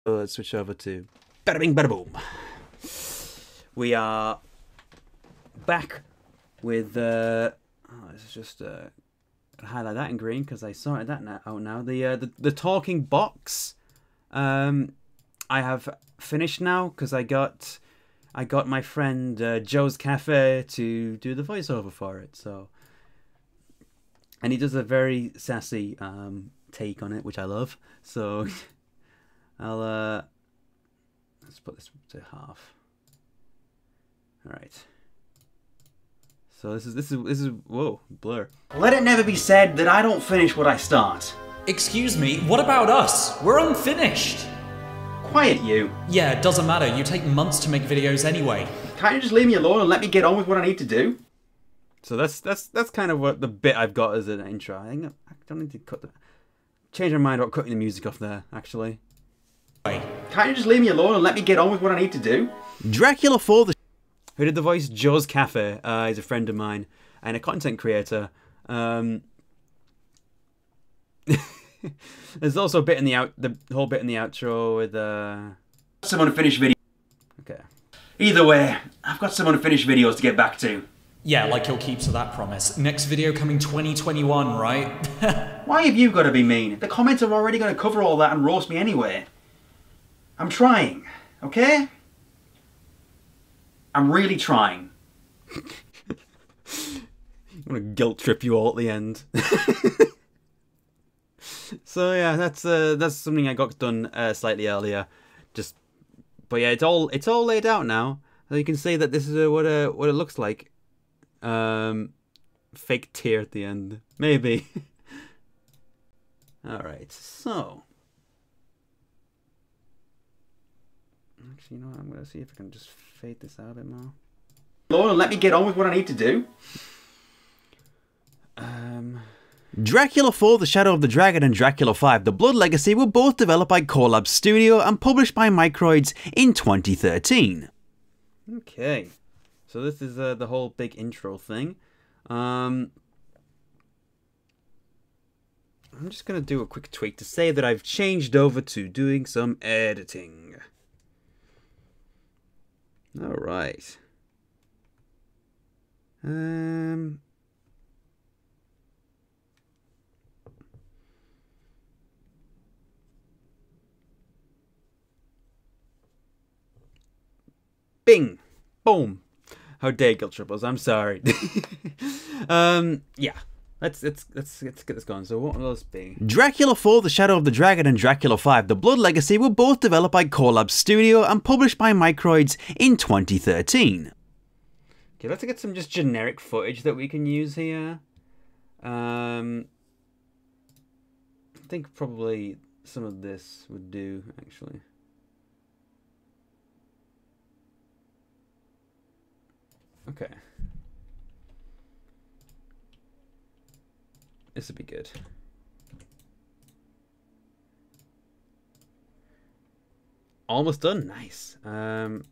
Let's switch over to bada bing bada boom. We are back with this is just gonna highlight that in green because I sorted that out now. The talking box I have finished now because I got my friend Joe's Cafe to do the voiceover for it. So, and he does a very sassy take on it, which I love. So I'll let's put this to half. All right. So this is whoa, blur. Let it never be said that I don't finish what I start. Excuse me, what about us? We're unfinished. Quiet, you. Yeah, it doesn't matter. You take months to make videos anyway. Can't you just leave me alone and let me get on with what I need to do? So that's kind of what the bit I've got as an intro. I think I don't need to change my mind about cutting the music off there, actually. Can't you just leave me alone and let me get on with what I need to do? Dracula 4, who did the voice Joe's Cafe, is a friend of mine and a content creator. There's also a bit in the whole bit in the outro with some unfinished video. Okay. Either way, I've got some unfinished videos to get back to. Yeah, like you'll keep to that promise. Next video coming 2021, right? Why have you got to be mean? The comments are already going to cover all that and roast me anyway. I'm trying, okay? I'm really trying. I'm gonna guilt trip you all at the end. So yeah, that's something I got done slightly earlier. But yeah, it's all laid out now. So you can see that this is what it looks like. Fake tear at the end, maybe. All right, so. Actually, you know what? I'm gonna see if I can just fade this out a bit more. Lord, and let me get on with what I need to do. Dracula 4, The Shadow of the Dragon, and Dracula 5, The Blood Legacy were both developed by Collab Studio and published by Microids in 2013. Okay, so this is the whole big intro thing. I'm just gonna do a quick tweak to say that I've changed over to doing some editing. All right. Bing, boom. How dare guilt triples? I'm sorry. Yeah. Let's get this going. So what will this be? Dracula 4, The Shadow of the Dragon, and Dracula 5, The Blood Legacy were both developed by Collab Studio and published by Microids in 2013. Okay, let's get some just generic footage that we can use here. I think probably some of this would do, actually. Okay. This would be good. Almost done. Nice. I'm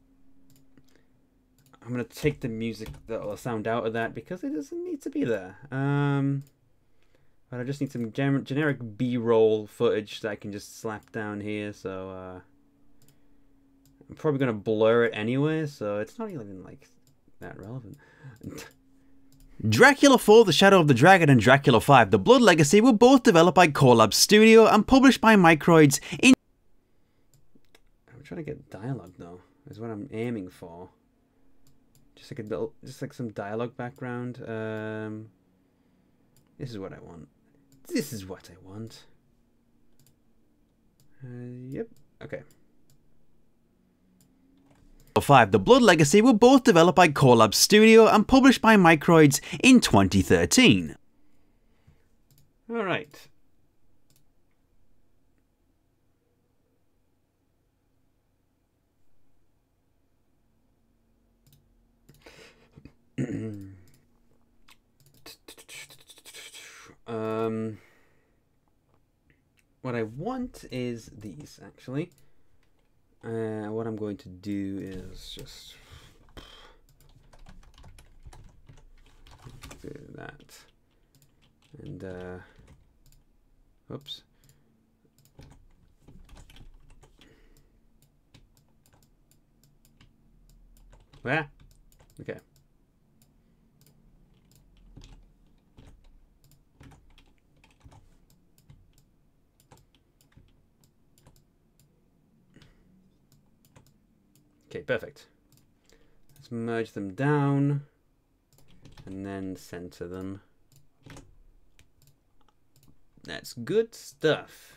gonna take the music that will sound out of that because it doesn't need to be there. But I just need some generic B-roll footage that I can just slap down here. So I'm probably gonna blur it anyway, so it's not even like that relevant. Dracula 4, The Shadow of the Dragon, and Dracula 5, The Blood Legacy were both developed by Collab Studio and published by Microids in... I'm trying to get dialogue though, is what I'm aiming for. Just like some dialogue background. This is what I want. This is what I want. Yep, okay. 5, The Blood Legacy were both developed by Collab Studio and published by Microids in 2013. Alright. What I want is these, actually. What I'm going to do is just do that. And, oops. Yeah. Okay. Okay, perfect. Let's merge them down and then center them. That's good stuff.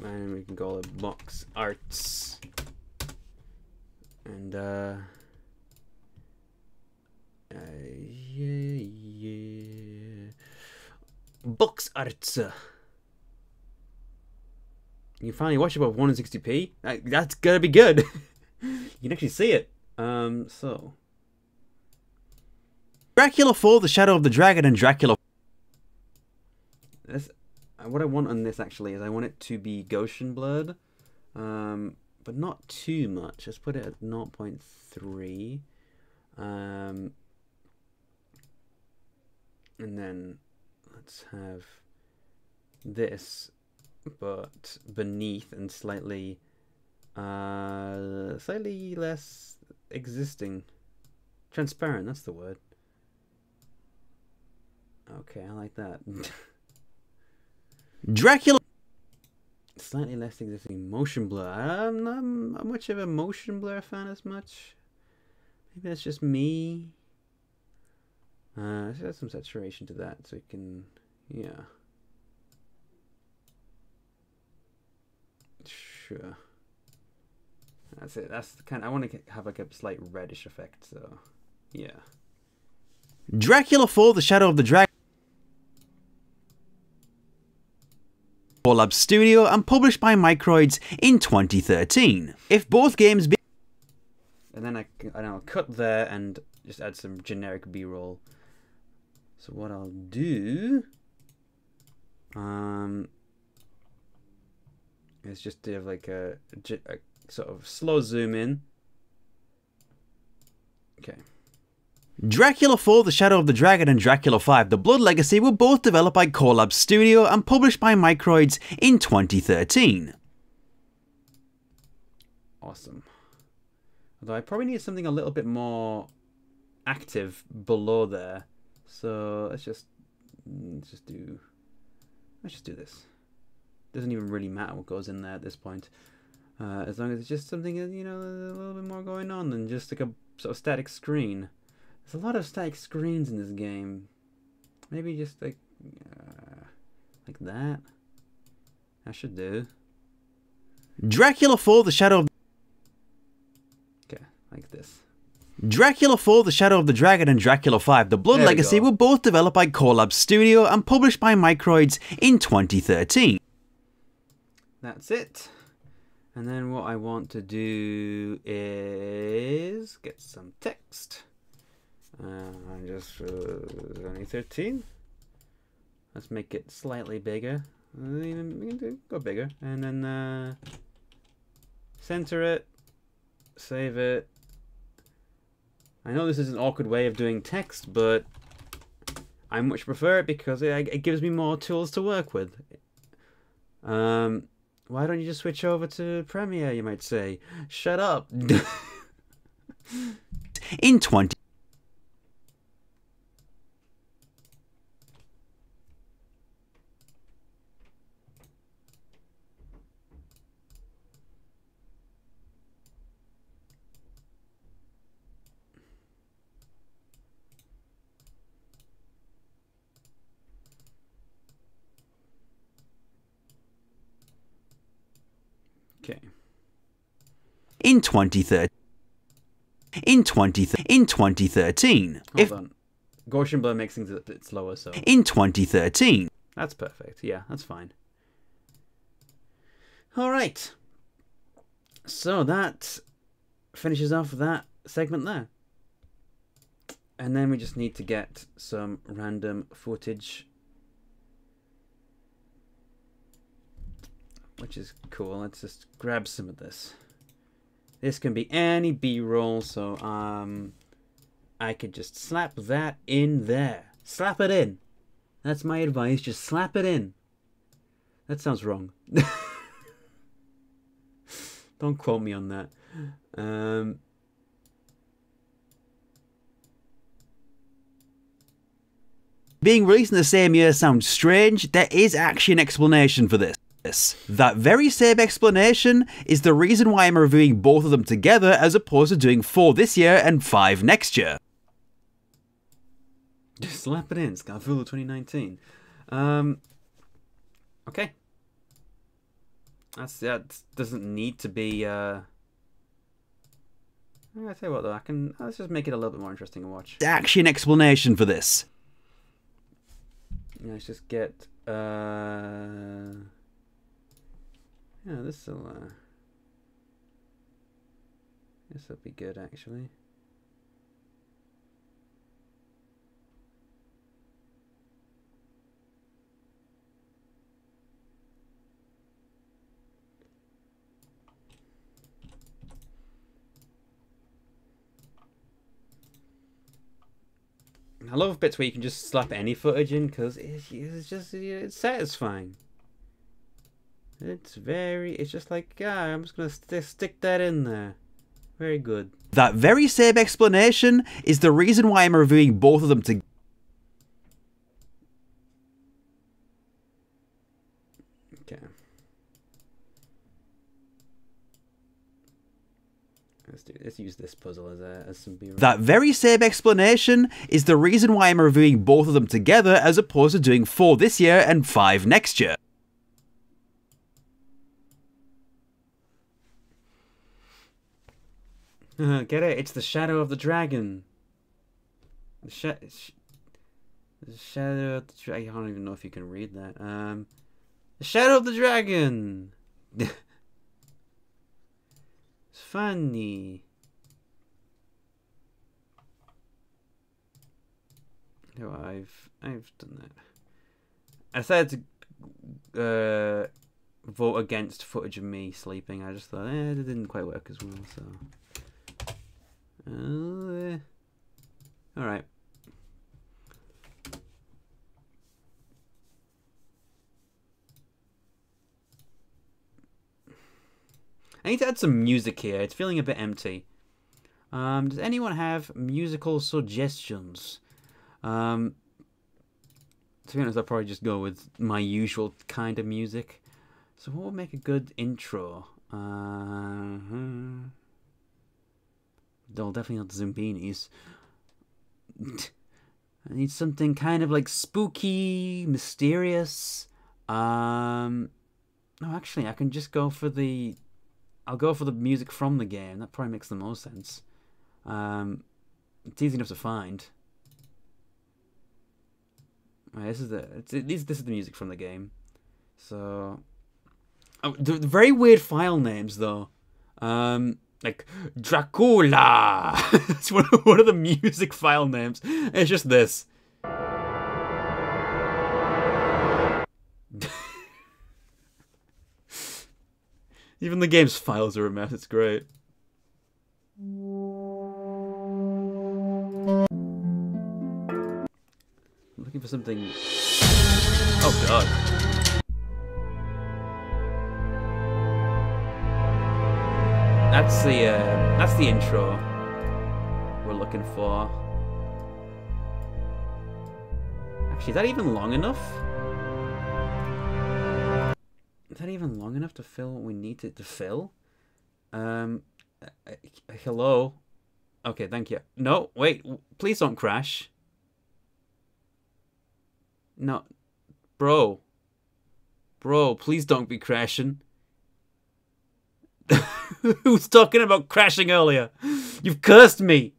And we can call it box arts. And yeah. Box arts. You finally watch it above 160p. That's gonna be good. You can actually see it. So Dracula 4: The Shadow of the Dragon and Dracula. What I want on this actually is I want it to be Gaussian blurred, but not too much. Let's put it at 0.3, and then let's have this, but beneath and slightly less existing, transparent. That's the word. Okay, I like that. Dracula. Slightly less existing motion blur. I'm not much of a motion blur fan as much. Maybe that's just me. Let's add some saturation to that so we can, yeah. Sure. That's it. That's the kind. I want to have like a slight reddish effect. So, yeah. Dracula 4: The Shadow of the Dragon. Lab Studio and published by Microids in 2013. If both games be, and then I'll cut there and just add some generic B-roll. So what I'll do is just do like a sort of slow zoom in. Okay. Dracula 4: The Shadow of the Dragon and Dracula 5: The Blood Legacy were both developed by Lab Studio and published by Microids in 2013. Awesome. Although I probably need something a little bit more active below there. So let's just do this. Doesn't even really matter what goes in there at this point. As long as it's just something, you know, a little bit more going on than just like a sort of static screen. There's a lot of static screens in this game. Maybe just like that. I should do. Dracula 4: The Shadow of... Okay, like this. Dracula 4: The Shadow of the Dragon and Dracula 5: The Blood Legacy were both developed by Lab Studio and published by Microids in 2013. That's it. And then what I want to do is get some text. Just only 13. Let's make it slightly bigger. We can go bigger, and then center it, save it. I know this is an awkward way of doing text, but I much prefer it because it gives me more tools to work with. Why don't you just switch over to Premiere, you might say? Shut up. In 20. Okay. In 2013. In 2013. Hold on. Gaussian blur makes things a bit slower, so. In 2013. That's perfect. Yeah, that's fine. All right. So that finishes off that segment there. And then we just need to get some random footage, which is cool. Let's just grab some of this. This can be any B-roll, so I could just slap that in there. Slap it in. That's my advice. Just slap it in. That sounds wrong. Don't quote me on that. Being released in the same year sounds strange. There is actually an explanation for this. That very same explanation is the reason why I'm reviewing both of them together as opposed to doing 4 this year and 5 next year. Just slap it in, Scarfulhu 2019. Okay. That doesn't need to be, I tell you what though, let's just make it a little bit more interesting to watch. There's actually an explanation for this. Let's just get, yeah, this'll be good actually. I love bits where you can just slap any footage in because it's satisfying. It's just like, yeah, I'm just gonna stick that in there. Very good. That very same explanation is the reason why I'm reviewing both of them together. Okay. Let's use this puzzle as some B-roll. That very same explanation is the reason why I'm reviewing both of them together as opposed to doing 4 this year and 5 next year. Get it? It's the shadow of the dragon. The shadow of the dragon. I don't even know if you can read that. The shadow of the dragon. It's funny. No, I've done that. I decided to vote against footage of me sleeping. I just thought, it didn't quite work as well. So, all right. I need to add some music here. It's feeling a bit empty. Does anyone have musical suggestions? To be honest, I'll probably just go with my usual kind of music. So what would make a good intro? Well, definitely not the Zumbinis. I need something kind of like spooky, mysterious. No, actually, I can just go for the... I'll go for the music from the game. That probably makes the most sense. It's easy enough to find. Right, this is the music from the game. So, the very weird file names though. Like Dracula. It's one of the music file names. It's just this. Even the game's files are a mess. It's great. I'm looking for something. Oh god. That's the intro we're looking for. Actually, is that even long enough? Is that even long enough to fill what we need it to fill? Hello? Okay, thank you. No, wait, please don't crash. No. Bro, please don't be crashing. Who was talking about crashing earlier? You've cursed me.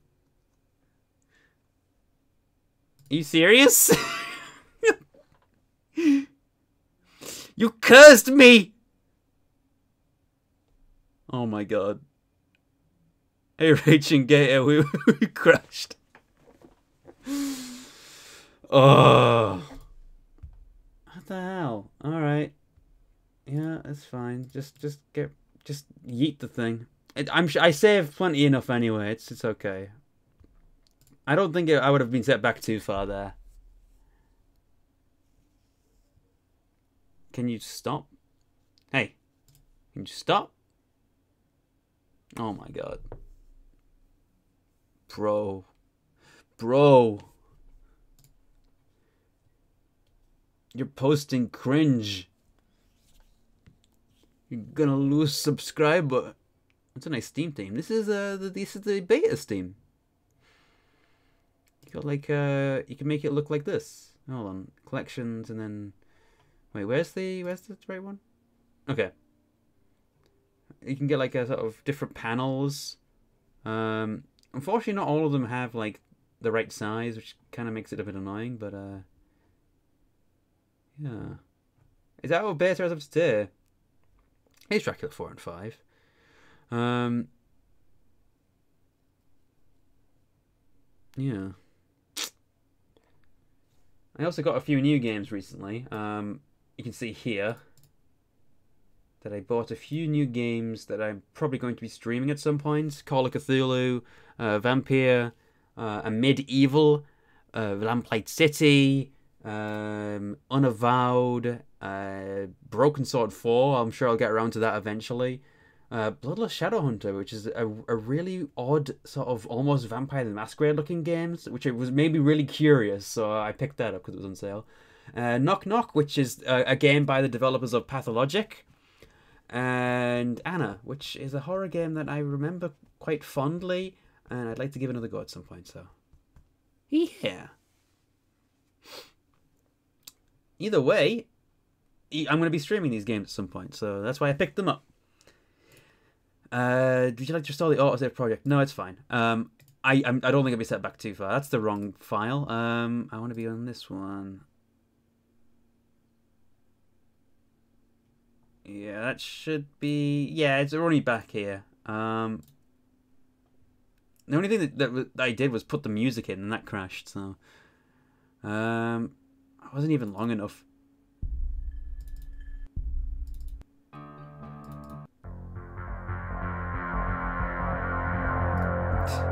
Are you serious? You cursed me! Oh my god. Hey, Rach and Gator, we crashed. Oh. What the hell? Alright. Yeah, that's fine. Just yeet the thing. I saved plenty enough anyway. It's okay. I don't think I would have been set back too far there. Can you stop? Hey, can you stop? Oh my god. Bro. Bro. You're posting cringe. You're gonna lose subscriber. That's a nice Steam theme. This is the beta Steam. You got like you can make it look like this. Hold on. Collections and then wait, where's the right one? Okay. You can get like a sort of different panels. Unfortunately not all of them have like the right size, which kind of makes it a bit annoying, but yeah. Is that what beta as of today? Here's Dracula 4 and 5. Yeah. I also got a few new games recently. You can see here that I bought a few new games that I'm probably going to be streaming at some point. Call of Cthulhu, Vampire, a Medieval, Lamplight City, Unavowed, Broken Sword 4. I'm sure I'll get around to that eventually. Bloodless Shadowhunter, which is a really odd sort of almost Vampire the Masquerade looking game, which it was made me really curious, so I picked that up because it was on sale. Knock Knock, which is a game by the developers of Pathologic, and Anna, which is a horror game that I remember quite fondly, and I'd like to give another go at some point. So, yeah. Either way, I'm going to be streaming these games at some point, so that's why I picked them up. Would you like to restore the autosave project? No, it's fine. I don't think I'll be set back too far. That's the wrong file. I want to be on this one. Yeah, that should be. Yeah, it's already back here. The only thing that I did was put the music in, and that crashed. So, I wasn't even long enough.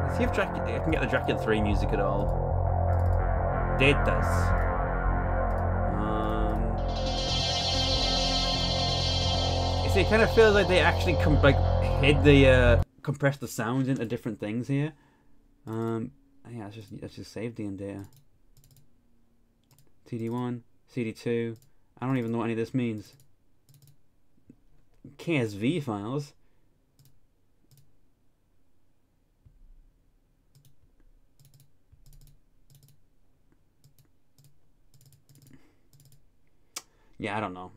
Let's see if I can get the Dracula 3 music at all. It does. You see, it kind of feels like they actually compress the sounds into different things here. Yeah, let's just save the data. CD1, CD2. I don't even know what any of this means. KSV files. Yeah, I don't know.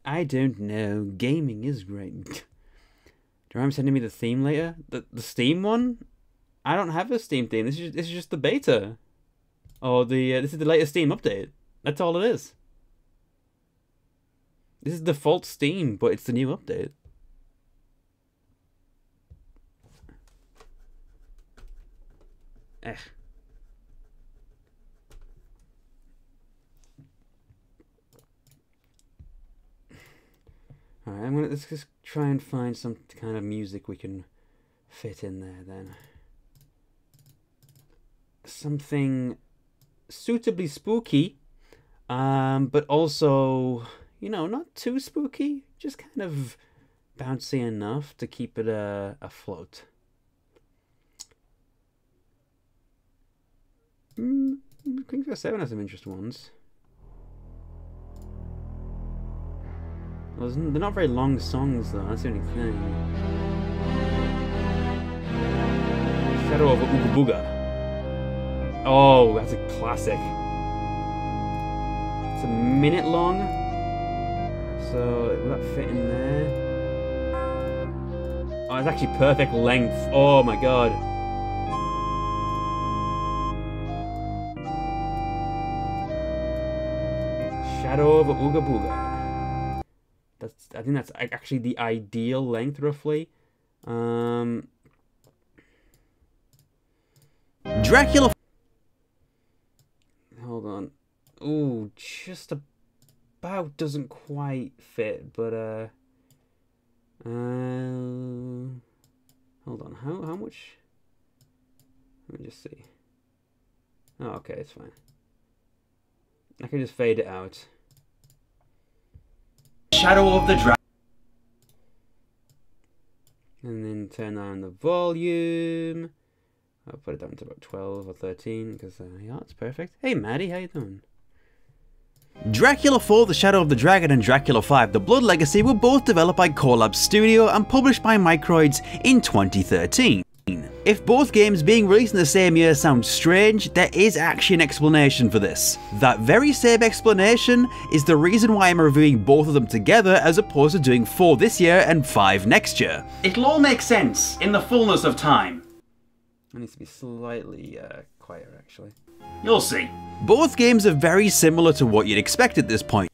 I don't know. Gaming is great. Do you remember sending me the theme later? The Steam one? I don't have a Steam theme. This is just the beta. Oh, this is the latest Steam update. That's all it is. This is default Steam, but it's the new update. Alright, let's just try and find some kind of music we can fit in there then. Something suitably spooky, but also, you know, not too spooky, just kind of bouncy enough to keep it afloat. King 7 has some interesting ones. Well, they're not very long songs though, that's the only thing. Shadow of Ooga Booga. Oh, that's a classic. It's a minute long. So, will that fit in there? Oh, it's actually perfect length. Oh my god. Shadow of Ooga Booga. I think that's actually the ideal length, roughly. Dracula. Hold on. Ooh, just about doesn't quite fit, but hold on. How much? Let me just see. Oh, okay, it's fine. I can just fade it out. Shadow of the Dragon. And then turn on the volume. I'll put it down to about 12 or 13 because, yeah, it's perfect. Hey, Maddie, how you doing? Dracula 4 The Shadow of the Dragon and Dracula 5 The Blood Legacy were both developed by Collab Studio and published by Microids in 2013. If both games being released in the same year sounds strange, there is actually an explanation for this. That very same explanation is the reason why I'm reviewing both of them together as opposed to doing 4 this year and 5 next year. It'll all make sense in the fullness of time. It needs to be slightly quieter, actually. You'll see. Both games are very similar to what you'd expect at this point.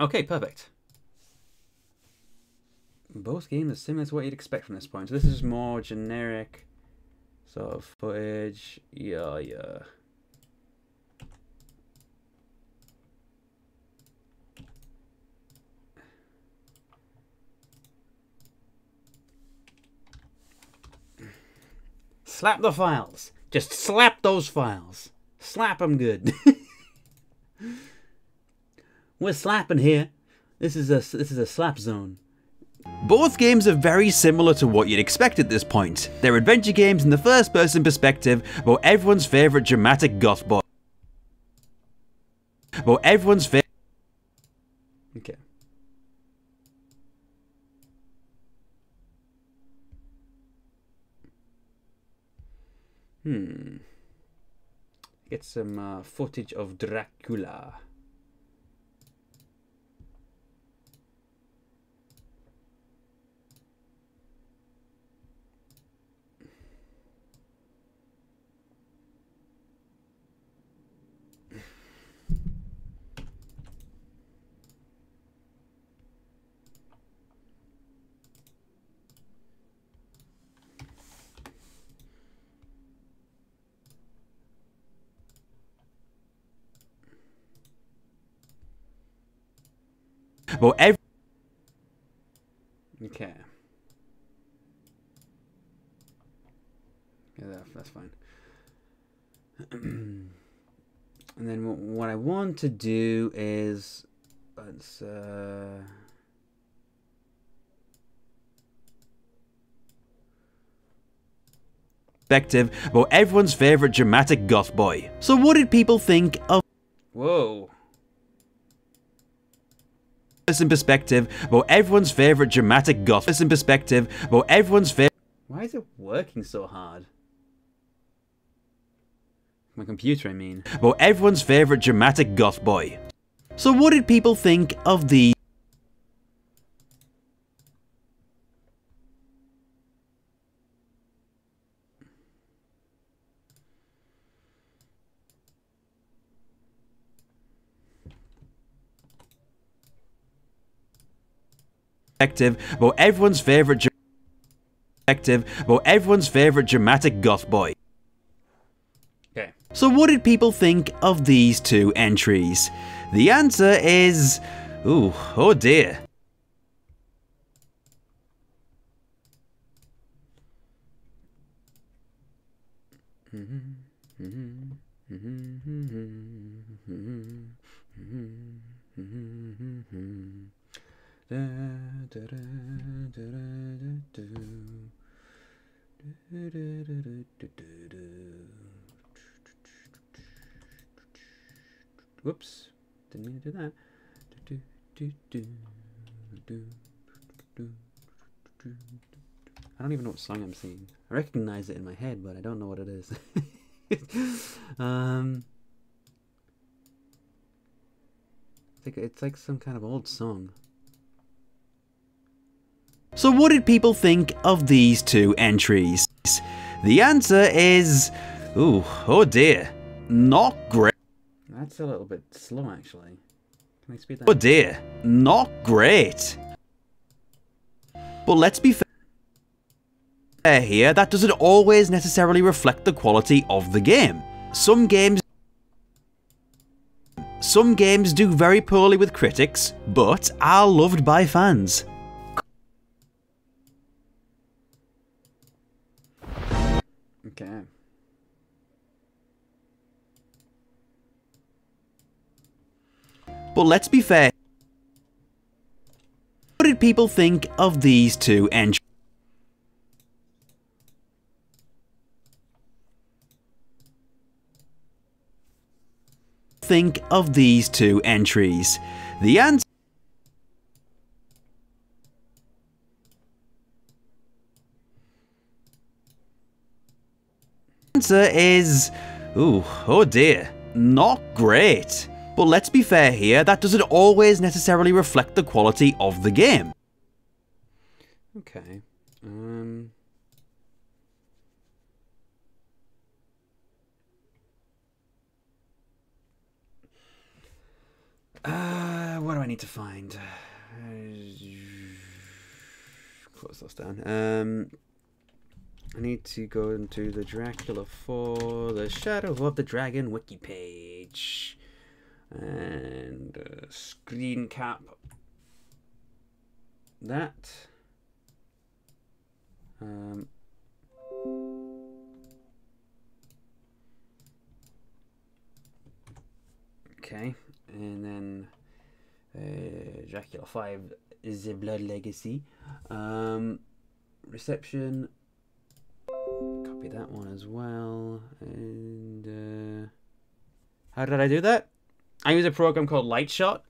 Okay, perfect. Both games are similar to what you'd expect from this point. So this is more generic sort of footage. Yeah. Slap the files. Just slap those files. Slap them good. We're slapping here. This is a slap zone. Both games are very similar to what you'd expect at this point. They're adventure games in the first-person perspective about everyone's favourite dramatic goth boy. About everyone's favourite... Okay. Get some footage of Dracula. Well, Okay. Yeah, that's fine. And then what I want to do is let's perspective about everyone's favourite dramatic goth boy. So what did people think of... Whoa. In perspective about everyone's favourite dramatic goth. In perspective about everyone's favourite... Why is it working so hard? My computer, I mean. About everyone's favourite dramatic goth boy. So what did people think of the... about everyone's favourite about everyone's favourite dramatic goth boy. Okay. So what did people think of these two entries? The answer is... ooh, oh dear. Whoops, didn't mean to do that. I don't even know what song I'm singing. I recognize it in my head, but I don't know what it is. It's like some kind of old song. So what did people think of these two entries? The answer is... ooh, oh dear. Not great. That's a little bit slow, actually. Can I speed that Oh up? dear. Not great. But let's be fair here, that doesn't always necessarily reflect the quality of the game. Some games do very poorly with critics, but are loved by fans. Okay. But let's be fair What did people think of these two entries? Think of these two entries? The answer is, oh dear, not great. But let's be fair here, that doesn't always necessarily reflect the quality of the game. Okay. What do I need to find? Close those down. I need to go into the Dracula 4, the Shadow of the Dragon wiki page. And screen cap that. Okay, and then Dracula 5 is the Blood Legacy. Reception. Copy that one as well. And how did I do that? I use a program called Lightshot.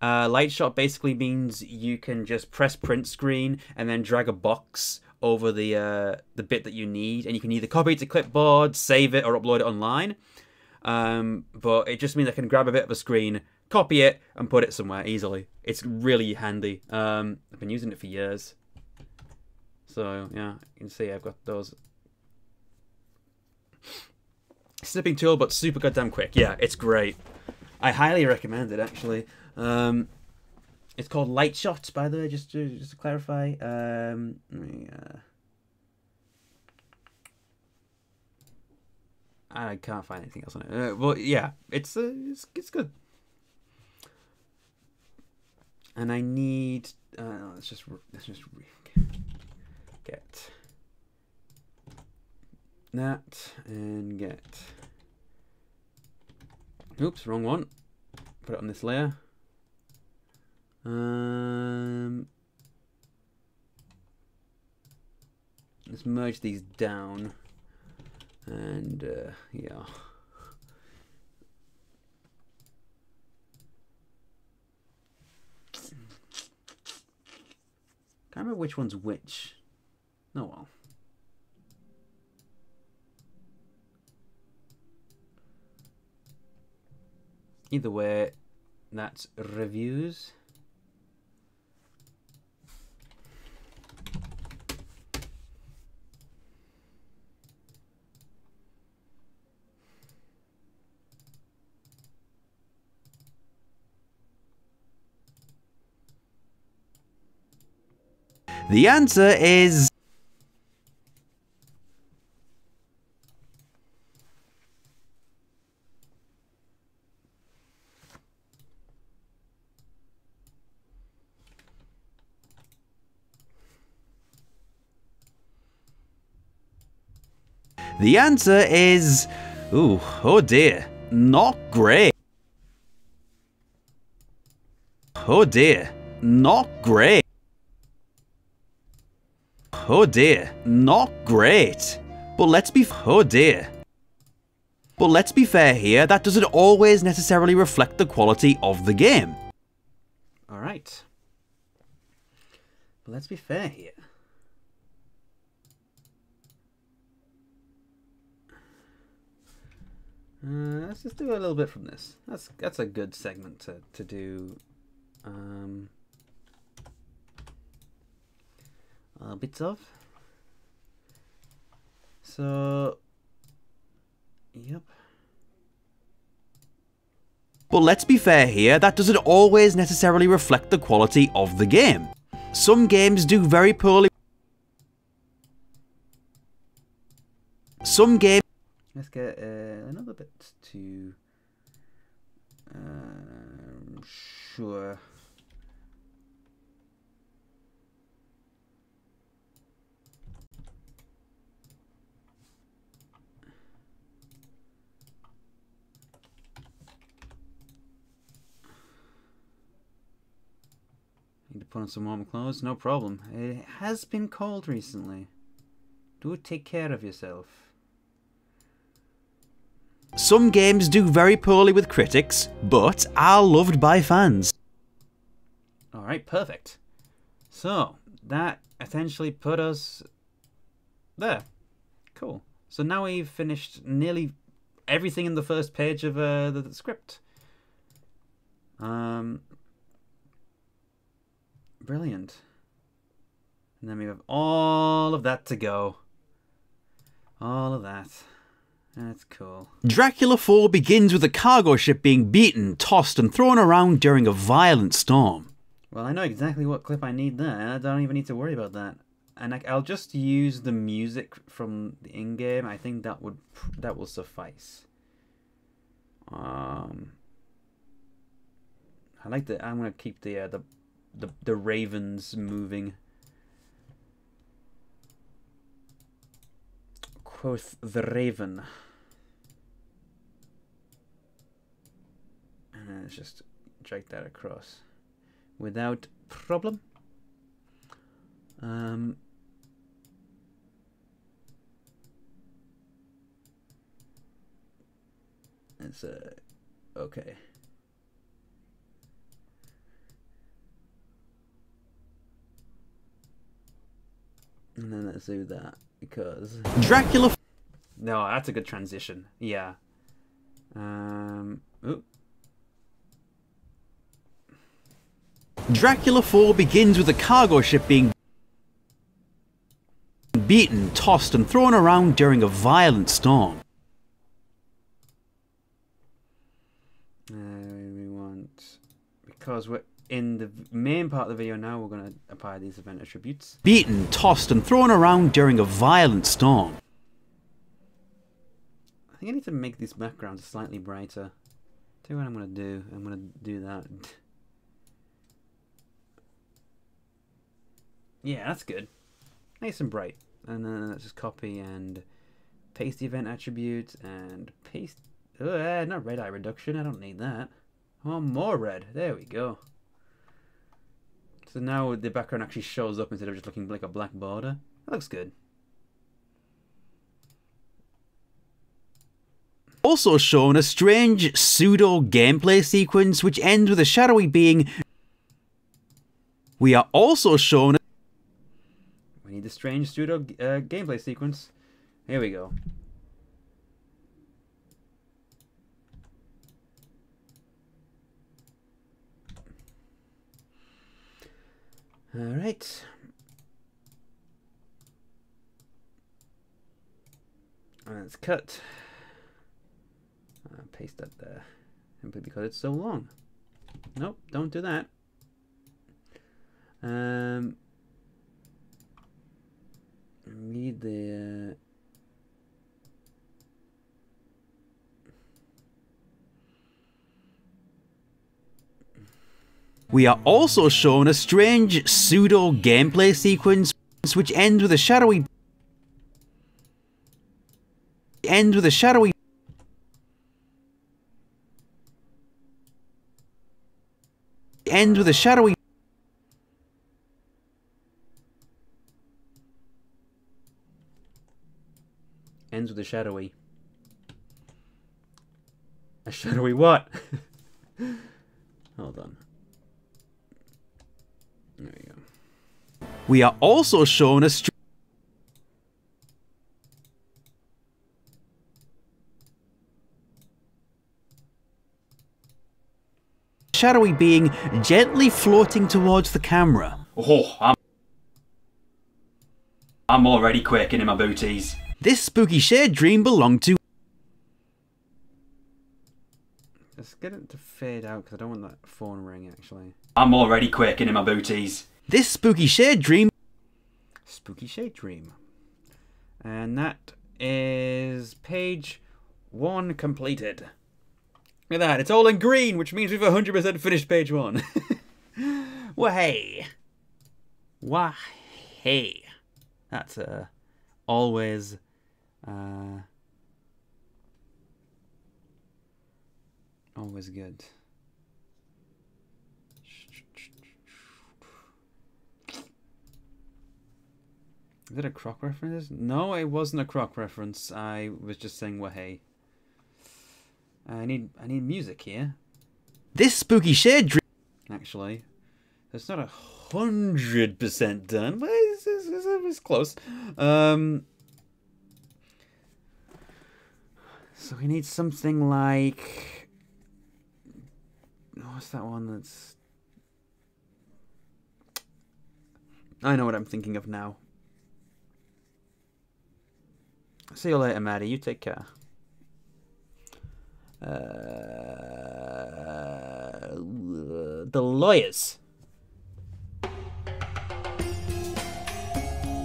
Lightshot basically means you can just press print screen and then drag a box over the bit that you need, and you can either copy it to clipboard, save it, or upload it online. But it just means I can grab a bit of a screen, copy it, and put it somewhere easily. It's really handy. I've been using it for years. So yeah, you can see I've got those. Snipping tool, but super goddamn quick. Yeah, it's great. I highly recommend it, actually. It's called Lightshot, by the way, just to clarify. I can't find anything else on it. Well, yeah, it's good. And I need. Let's just get that and get. Oops, wrong one. Put it on this layer. Let's merge these down, and yeah. Can't remember which one's which. Oh well. Either way, that's reviews. The answer is... The answer is... oh dear, not great. Oh dear, not great. Oh dear, not great. But let's be fair here, that doesn't always necessarily reflect the quality of the game. Alright. But let's be fair here. Let's just do a little bit from this. That's a good segment to do. Bits of. So, yep. But let's be fair here, that doesn't always necessarily reflect the quality of the game. Some games do very poorly. Some games... Let's get another bit to... sure. Need to put on some warm clothes. No problem. It has been cold recently. Do take care of yourself. Some games do very poorly with critics, but are loved by fans. Alright, perfect. So, that essentially put us there. Cool. So now we've finished nearly everything in the first page of the script. Brilliant. And then we have all of that to go. All of that. That's cool. Dracula 4 begins with a cargo ship being beaten, tossed and thrown around during a violent storm. Well, I know exactly what clip I need there. I don't even need to worry about that. And I'll just use the music from the in-game. I think that will suffice. I like the. I'm gonna keep the ravens moving. Quoth the raven. And then let's just drag that across without problem. It's okay. And then let's do that because Dracula. No, that's a good transition. Yeah. Ooh. Dracula 4 begins with a cargo ship being beaten, tossed and thrown around during a violent storm. We want, because we're in the main part of the video now, we're going to apply these event attributes. Beaten, tossed and thrown around during a violent storm. I think I need to make these backgrounds slightly brighter. Tell you what I'm going to do. I'm going to do that. Yeah, that's good. Nice and bright. And then let's just copy and paste the event attribute and paste. Not red eye reduction. I don't need that. I want more red. There we go. So now the background actually shows up instead of just looking like a black border. That looks good. Also shown a strange pseudo gameplay sequence which ends with a shadowy being. We are also shown. We need the strange pseudo gameplay sequence. Here we go. Alright. Let's cut. Paste that there. Simply because it's so long. Nope, don't do that. Need the We are also shown a strange pseudo gameplay sequence which ends with a shadowy ends with a shadowy ends with a shadowy ends with a shadowy. A shadowy what? Hold on. There we go. We are also shown a shadowy being gently floating towards the camera. Oh, I'm already quaking in my booties. This spooky shade dream belonged to. Let's get it to fade out because I don't want that phone ring actually. I'm already quaking in my booties. This spooky shade dream. Spooky shade dream. And that is page 1 completed. Look at that, it's all in green, which means we've 100% finished page 1. Wah-hey. Wah-hey. That's always always good. Is it a croc reference? No, it wasn't a croc reference. I was just saying, well, hey. I need music here. This spooky shade dream. Actually, it's not 100% done, but it's close. So we need something like, what's that one that's? I know what I'm thinking of now. See you later, Maddie. You take care. The Lawyers.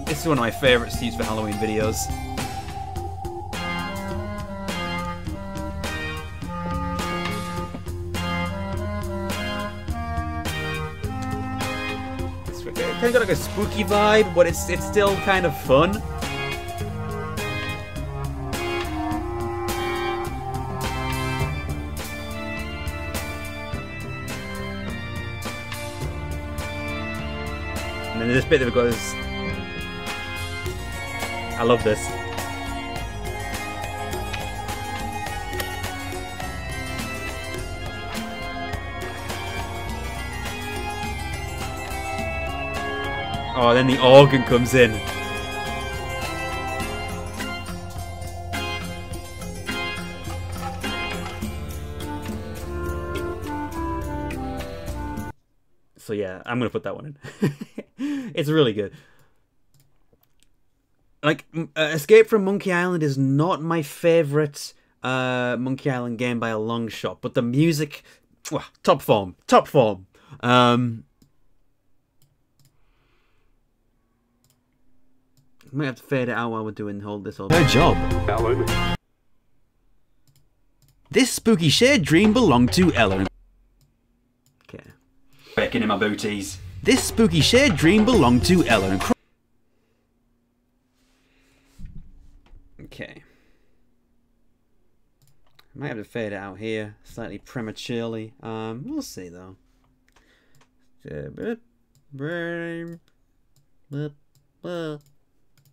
This is one of my favourite Steve's for Halloween videos. It's kind of got like a spooky vibe, but it's still kind of fun. And then this bit that goes, I love this. Oh, then the organ comes in. So yeah, I'm gonna put that one in. It's really good. Like, Escape from Monkey Island is not my favorite Monkey Island game by a long shot, but the music, top form, top form. Might have to fade it out while we're doing this whole. Her job. Ellen. This spooky shared dream belonged to Ellen. Okay. Bacon in my booties. This spooky shared dream belonged to Ellen. Okay. Might have to fade it out here slightly prematurely. We'll see though.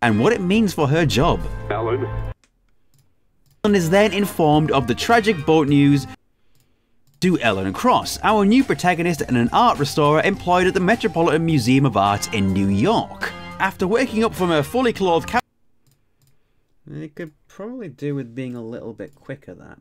And what it means for her job. Ellen is then informed of the tragic boat news to Ellen Cross, our new protagonist and an art restorer employed at the Metropolitan Museum of Art in New York. After waking up from her fully clothed couch, it could probably do with being a little bit quicker, that.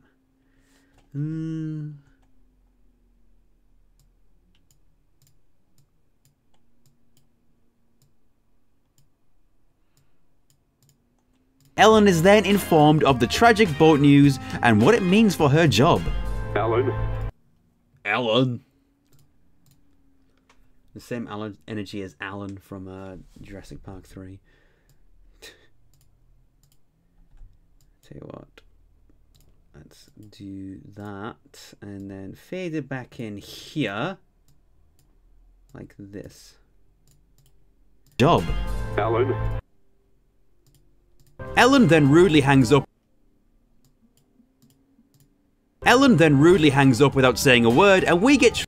Ellen is then informed of the tragic boat news and what it means for her job. Ellen. The same Alan energy as Alan from Jurassic Park 3. Tell you what. Let's do that and then fade it back in here. Like this. Job. Ellen then rudely hangs up. Ellen then rudely hangs up without saying a word, and we get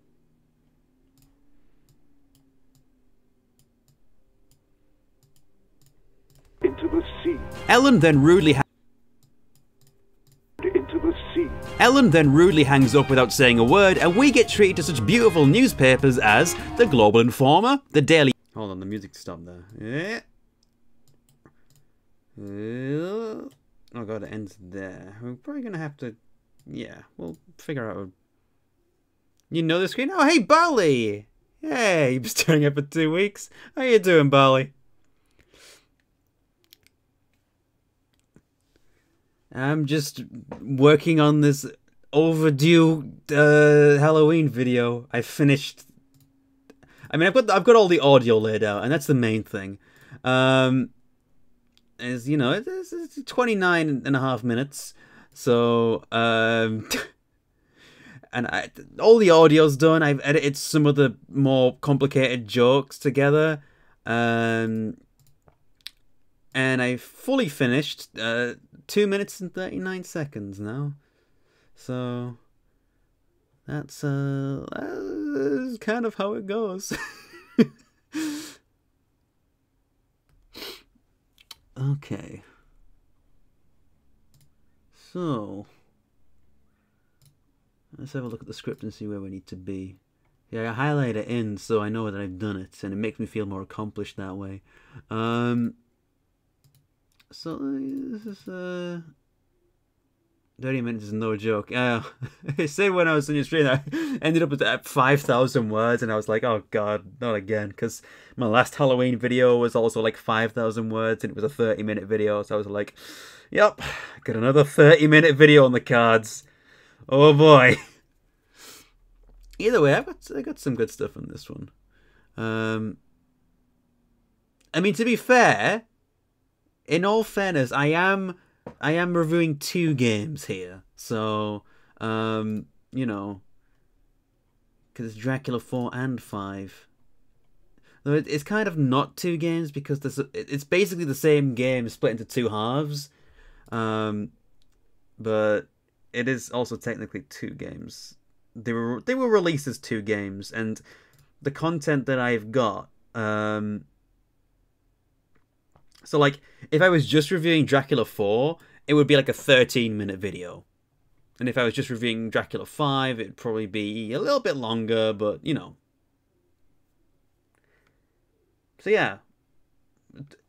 into the sea. Ellen then rudely into the sea. Ellen then rudely hangs up without saying a word, and we get treated to such beautiful newspapers as the Global Informer, the Daily. Hold on, the music stopped there. Yeah. Oh god, it ends there. We're probably gonna have to. Yeah, we'll figure out. You know the screen? Oh, hey, Barley! Hey, you've been staring up for 2 weeks. How you doing, Barley? I'm just working on this overdue Halloween video. I finished. I mean, I've got all the audio laid out, and that's the main thing. Is, you know, it's 29 and a half minutes. So, and all the audio's done. I've edited some of the more complicated jokes together. And I fully finished 2 minutes and 39 seconds now. So, that's kind of how it goes. Okay. So, let's have a look at the script and see where we need to be. Yeah, I highlight it in so I know that I've done it, and it makes me feel more accomplished that way. So, this is, 30 minutes is no joke. I said when I was on your stream, I ended up at 5,000 words, and I was like, oh god, not again, because my last Halloween video was also like 5,000 words, and it was a 30-minute video, so I was like, yep, got another 30-minute video on the cards. Oh boy. Either way, I got some good stuff on this one. I mean, to be fair, in all fairness, I am reviewing 2 games here, so you know, because it's Dracula 4 and 5. Though it's kind of not 2 games because it's basically the same game split into 2 halves, but it is also technically 2 games. They were released as 2 games, and the content that I've got. So, like, if I was just reviewing Dracula 4, it would be like a 13-minute video. And if I was just reviewing Dracula 5, it'd probably be a little bit longer, but, you know. So, yeah.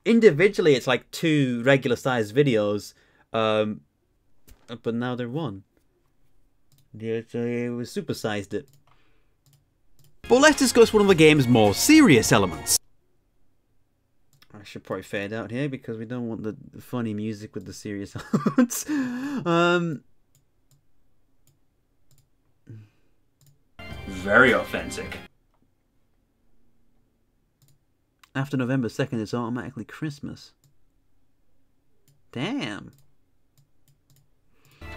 Individually, it's like 2 regular-sized videos, but now they're 1. Yeah, it was supersized it. But let's discuss one of the game's more serious elements. I should probably fade out here because we don't want the funny music with the serious elements. Very authentic. After November 2nd, it's automatically Christmas. Damn.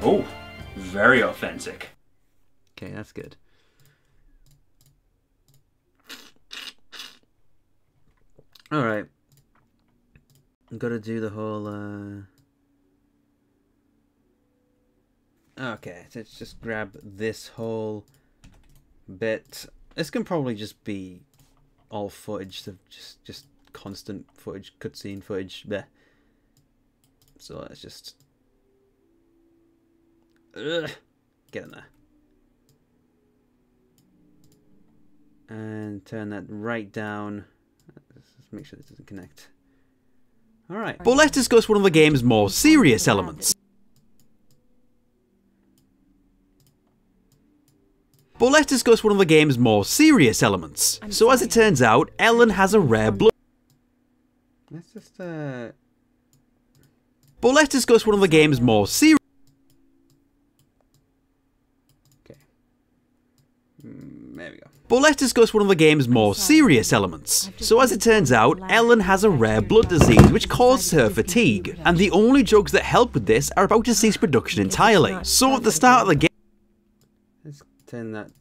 Oh, very authentic. Okay, that's good. Alright. I've got to do the whole, Okay, let's just grab this whole bit. This can probably just be all footage, of just constant footage, cutscene footage, there. So let's just... get in there. And turn that right down. Let's just make sure this doesn't connect. Alright. But let's discuss one of the game's more serious elements. Let's So as it turns out, Ellen has a rare blood... Let's just, But let's discuss one of the game's more serious... Okay. There we go. But let's discuss one of the game's more serious elements. So as it turns out, Ellen has a rare blood disease which causes her fatigue, and the only drugs that help with this are about to cease production entirely. So at the start of the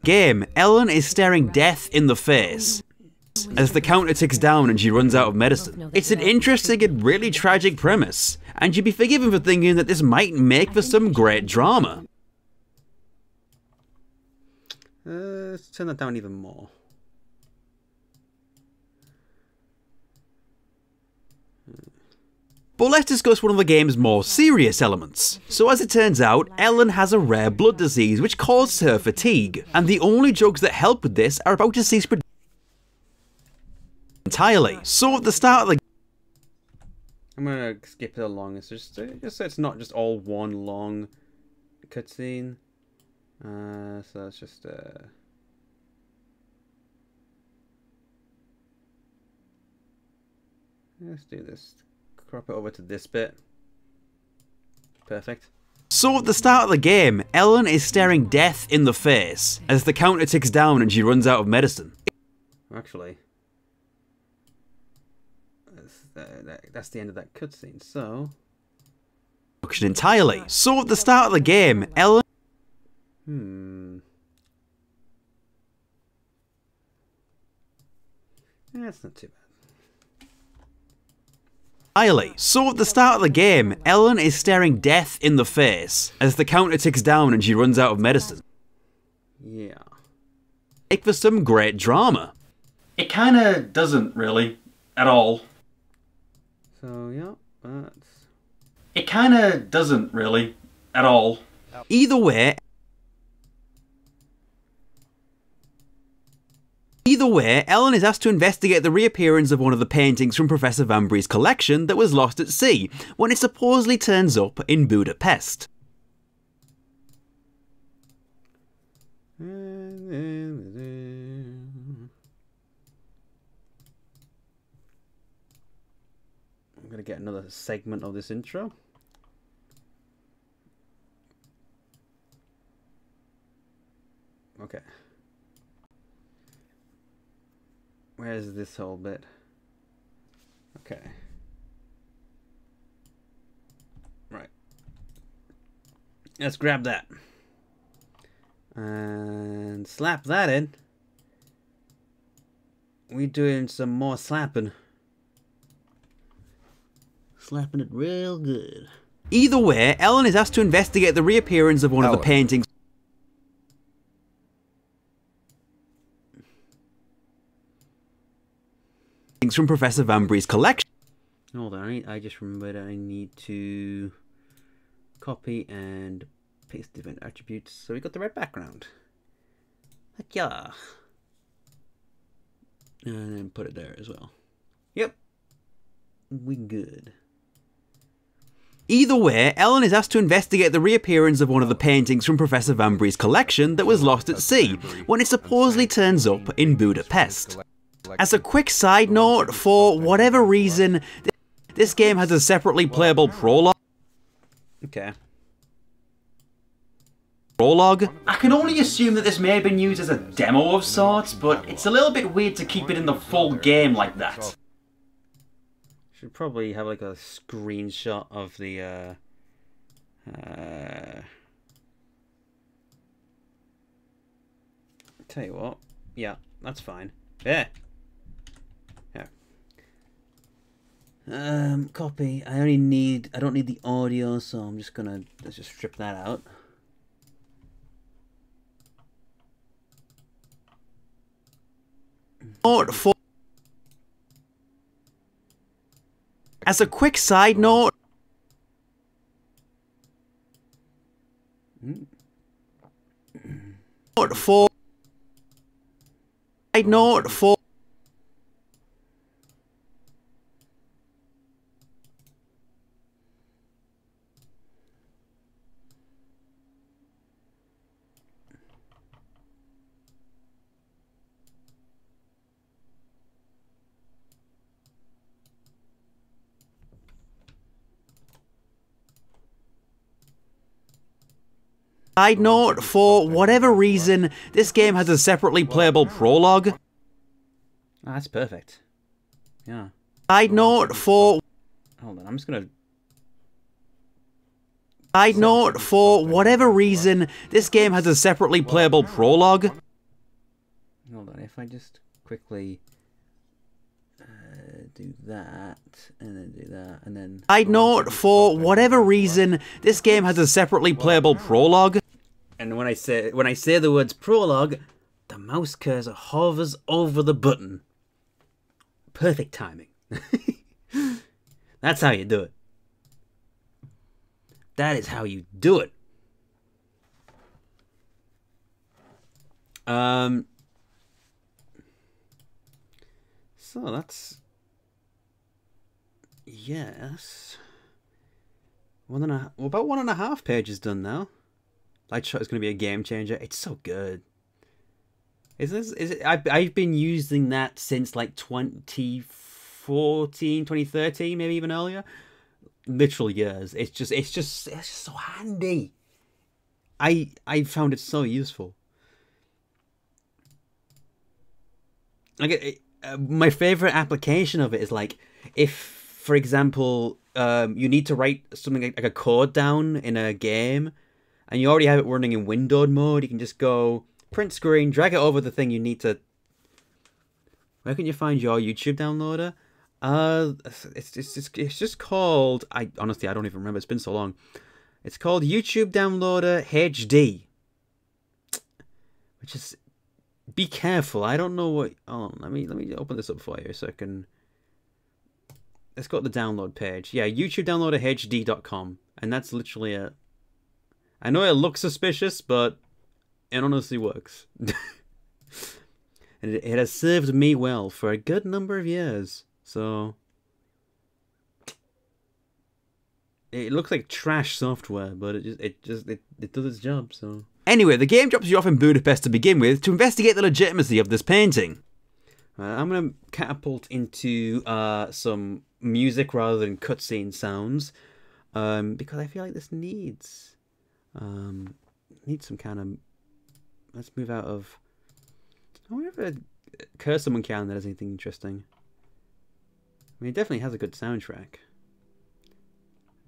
game, Ellen is staring death in the face as the counter ticks down and she runs out of medicine. It's an interesting and really tragic premise, and you'd be forgiven for thinking that this might make for some great drama. Let's turn that down even more. But let's discuss one of the game's more serious elements. So as it turns out, Ellen has a rare blood disease which causes her fatigue, and the only drugs that help with this are about to cease production entirely. So at the start of the I'm gonna skip it along. It's just so it's not just all one long cutscene. So let's just let's do this. Crop it over to this bit. Perfect. So at the start of the game, Ellen is staring death in the face as the counter ticks down and she runs out of medicine. Actually, that's the end of that cutscene. So entirely. So at the start of the game, Ellen... That's not too bad. So at the start of the game, Ellen is staring death in the face as the counter ticks down and she runs out of medicine. Yeah. Make for some great drama. It kinda doesn't, really. At all. So, yeah. But It kinda doesn't, really. At all. Either way, Ellen is asked to investigate the reappearance of one of the paintings from Professor Vanbury's collection that was lost at sea, when it supposedly turns up in Budapest. I'm gonna get another segment of this intro. Okay. Where's this whole bit? Okay. Right. Let's grab that. And slap that in. We doing some more slapping. Slapping it real good. Either way, Ellen is asked to investigate the reappearance of one of the paintings from Professor Vanbury's collection. Hold on, I just remembered I need to copy and paste different attributes so we got the right background. Heck yeah. And then put it there as well. Yep. We good. Either way, Ellen is asked to investigate the reappearance of one of the paintings from Professor Vanbury's collection that was lost at sea, when it supposedly turns up in Budapest. As a quick side note, for whatever reason, this game has a separately playable prologue. Okay. I can only assume that this may have been used as a demo of sorts, but it's a little bit weird to keep it in the full game like that. Should probably have like a screenshot of the tell you what, yeah, that's fine. Yeah. Yeah. Copy. I don't need the audio, so I'm just gonna let's just strip that out. As a quick side note, for whatever reason, this game has a separately playable prologue. Oh, that's perfect. Yeah. Side note, for whatever reason, this game has a separately playable prologue. Hold on, if I just quickly do that, and then do that, and then... Side note, for whatever reason, this game has a separately playable prologue. And when I say the words prologue, the mouse cursor hovers over the button. Perfect timing. That's how you do it. That is how you do it. So that's... Yes. About 1.5 pages done now. Light Shot is going to be a game changer. It's so good. Is it? I've been using that since like 2014, 2013, maybe even earlier. Literal years. It's just so handy. I found it so useful. Like my favorite application of it is like if, for example, you need to write something like a code down in a game, and you already have it running in windowed mode. You can just go print screen, drag it over the thing you need to. Where can you find your YouTube downloader? It's just called. Honestly, I don't even remember. It's been so long. It's called YouTube Downloader HD, which is. Be careful. I don't know what. Oh, let me open this up for you so I can. Let's go to the download page. Yeah, YouTube downloader HD.com. And that's literally it. I know it looks suspicious, but it honestly works. And it has served me well for a good number of years. So it looks like trash software, but it does its job. So anyway, the game drops you off in Budapest to begin with to investigate the legitimacy of this painting. I'm gonna catapult into some music rather than cutscene sounds, because I feel like this needs some kind of. Let's move out of. I wonder if a Curse of Makin has anything interesting. I mean, it definitely has a good soundtrack.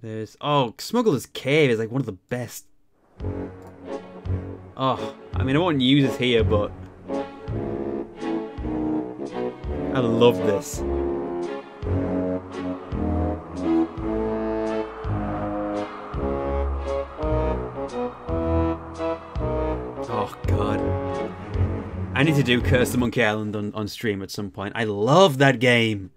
There's Smuggler's Cave is like one of the best. Oh, I mean, I won't use it here, but I love this. Oh god. I need to do Curse of Monkey Island on stream at some point. I love that game.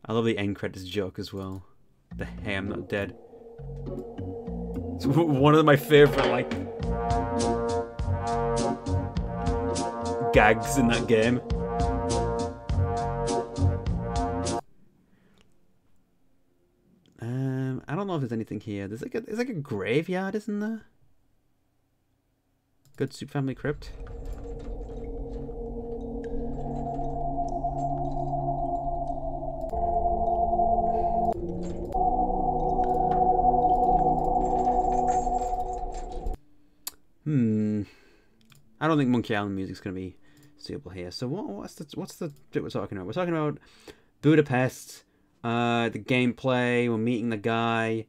I love the end credits joke as well. The "Hey, I'm not dead." It's one of my favorite like gags in that game. I don't know if there's anything here. There's like a graveyard, isn't there? Good Soup Family Crypt. I don't think Monkey Island music's gonna be suitable here. So what's the bit we're talking about? We're talking about Budapest, the gameplay. We're meeting the guy,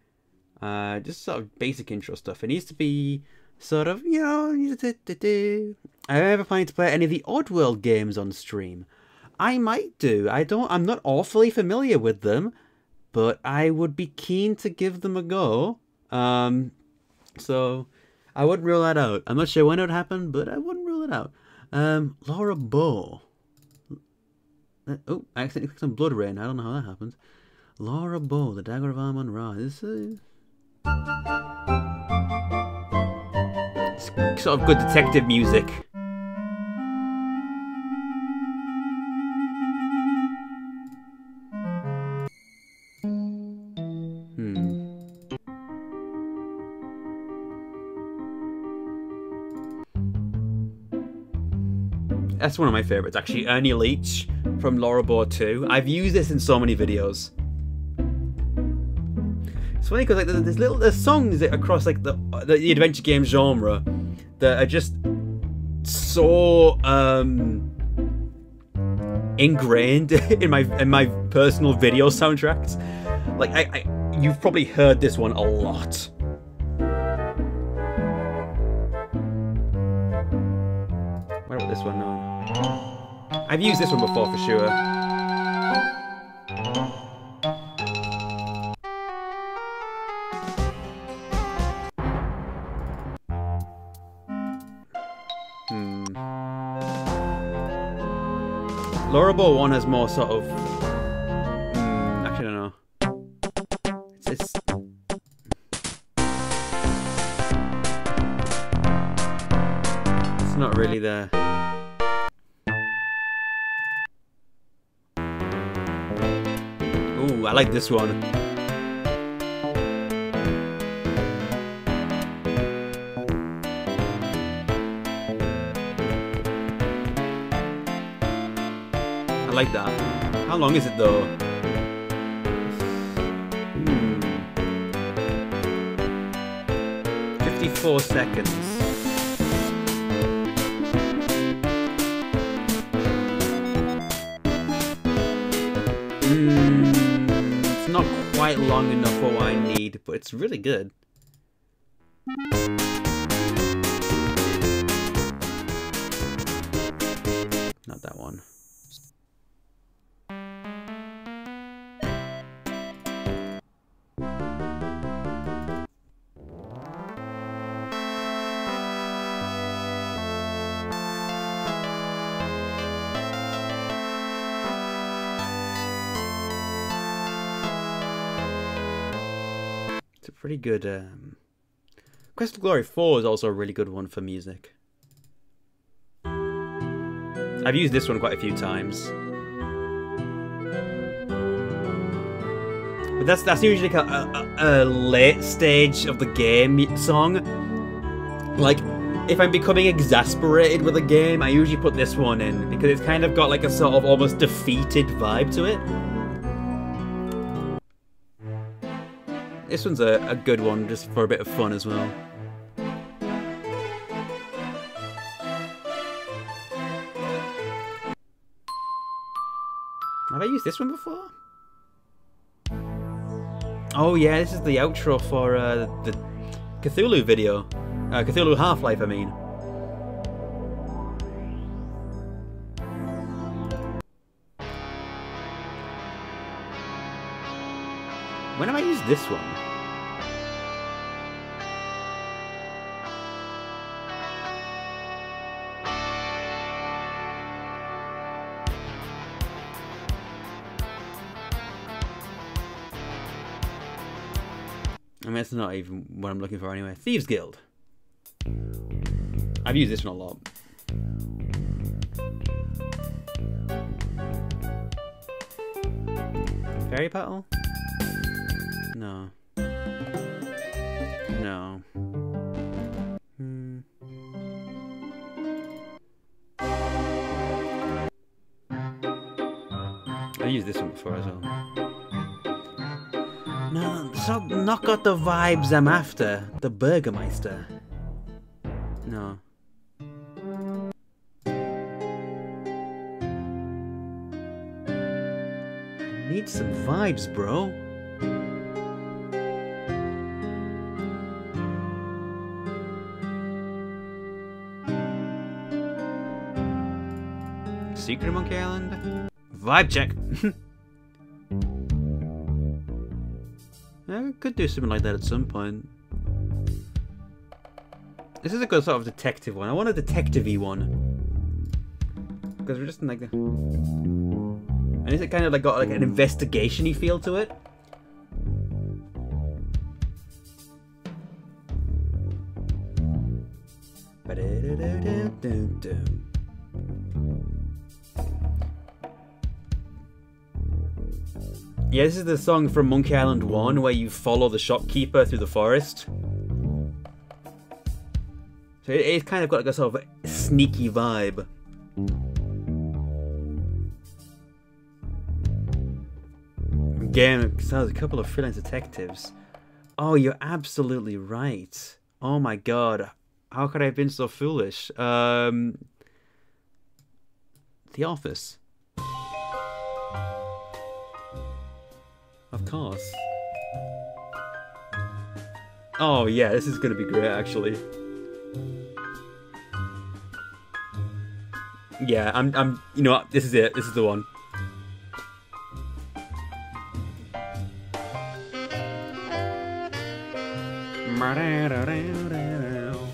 just sort of basic intro stuff. It needs to be sort of, you know. Are you ever planning to play any of the Oddworld games on stream? I might do. I'm not awfully familiar with them, but I would be keen to give them a go. So I wouldn't rule that out. I'm not sure when it would happen, but I wouldn't rule it out. Laura Bow. Oh, I accidentally clicked on Blood Rain. I don't know how that happened. Laura Bow, the Dagger of Amon Ra. This is sort of good detective music. That's one of my favorites, actually. Ernie Leach from Laura Bow 2. I've used this in so many videos. It's funny because like there's songs across like the adventure game genre that are just so ingrained in my personal video soundtracks. Like you've probably heard this one a lot. What about this one now? I've used this one before for sure. Laura Bow 1 has more sort of. Actually, I don't know. It's not really there. Ooh, I like this one. I like that. How long is it though? 54 seconds. It's not quite long enough for what I need, but it's really good. Not that one. It's a pretty good... Quest of Glory 4 is also a really good one for music. I've used this one quite a few times. But that's usually a late stage of the game song. Like, if I'm becoming exasperated with a game, I usually put this one in, because it's kind of got like a sort of almost defeated vibe to it. This one's a good one, just for a bit of fun as well. Have I used this one before? Oh yeah, this is the outro for the Cthulhu video. Cthulhu Half-Life, I mean. When have I used this one? I mean, that's not even what I'm looking for anyway. Thieves Guild. I've used this one a lot. Fairy Petal? No. No. I've used this one before as well. No, it's not got the vibes I'm after. The Burgermeister. No. I need some vibes, bro. Secret of Monkey Island? Vibe check. I could do something like that at some point. This is a good sort of detective one. I want a detective-y one. Because we're just in like the... And is it kind of like got like an investigation-y feel to it? Yeah, this is the song from Monkey Island 1 where you follow the shopkeeper through the forest. So it's kind of got like a sort of sneaky vibe. Again, so there's a couple of freelance detectives. Oh, you're absolutely right. Oh my god. How could I have been so foolish? The Office. Of course. Oh yeah, this is gonna be great actually. Yeah, I'm you know what, this is it, this is the one.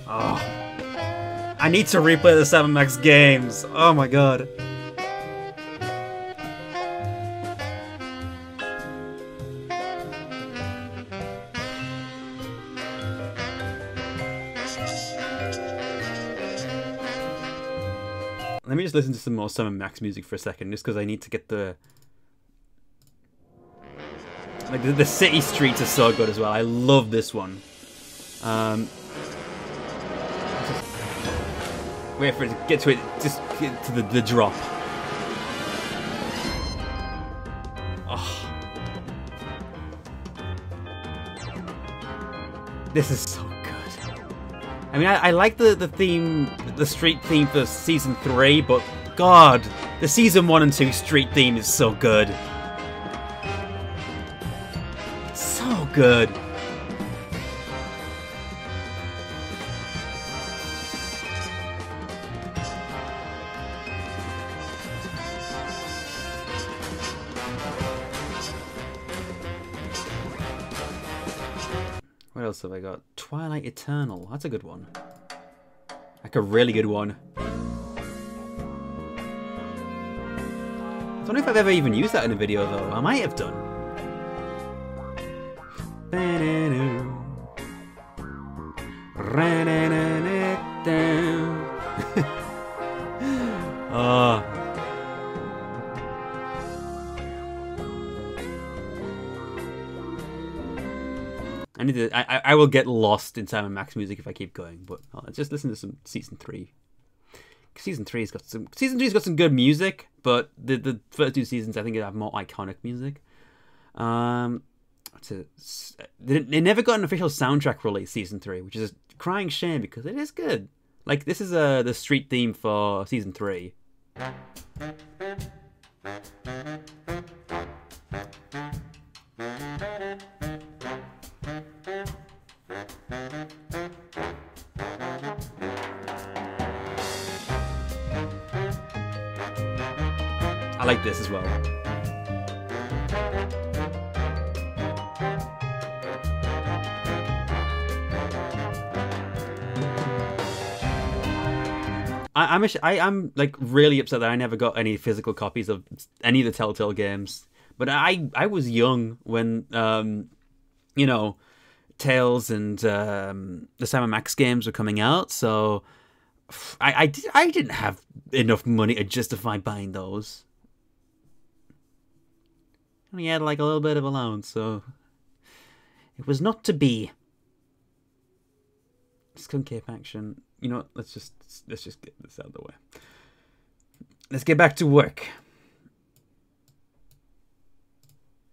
Oh. I need to replay the 7 Max games. Oh my god. Let me just listen to some more 7 Max music for a second, just because I need to get the... Like, the city streets are so good as well. I love this one. Wait for it to get to it, just get to the drop. Oh. This is so good. I mean, I like the theme, the street theme for Season 3, but God, the Season 1 and 2 street theme is so good. It's so good. What else have I got? Twilight Eternal. That's a good one. Like a really good one. I don't know if I've ever even used that in a video though. I might have done. Oh. I will get lost in Sam and Max music if I keep going, but let's just listen to some season 3. Season 3's got some good music, but the first 2 seasons I think have more iconic music. They never got an official soundtrack release, season 3, which is a crying shame because it is good. Like, this is the street theme for season 3. I like this as well. I'm like really upset that I never got any physical copies of any of the Telltale games. But I was young when you know, Tales and the Sam and Max games were coming out, so I didn't have enough money to justify buying those. I only had like a little bit of allowance, so it was not to be. Skunk Cape action. You know what? Let's just get this out of the way. Let's get back to work.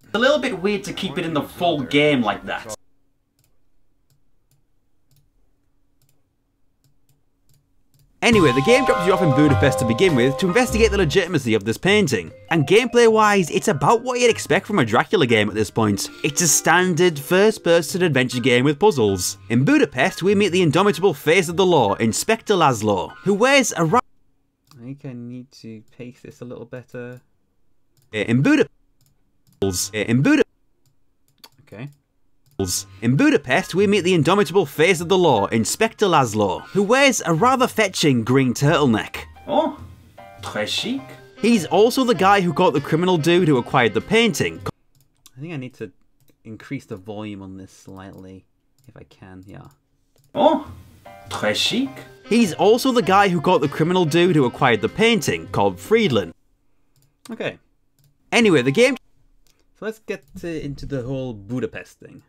It's a little bit weird to keep it in the full game like that. Anyway, the game drops you off in Budapest to begin with to investigate the legitimacy of this painting. And gameplay-wise, it's about what you'd expect from a Dracula game at this point. It's a standard first-person adventure game with puzzles. In Budapest, we meet the indomitable face of the law, Inspector Laszlo, who wears a I think I need to pace this a little better. In Budapest... Okay. In Budapest, we meet the indomitable face of the law, Inspector Laszlo, who wears a rather fetching green turtleneck. Oh, très chic. He's also the guy who caught the criminal dude who acquired the painting. I think I need to increase the volume on this slightly, if I can, yeah. Oh, très chic. He's also the guy who caught the criminal dude who acquired the painting, called Friedland. Okay. Anyway, the game... So let's get into the whole Budapest thing.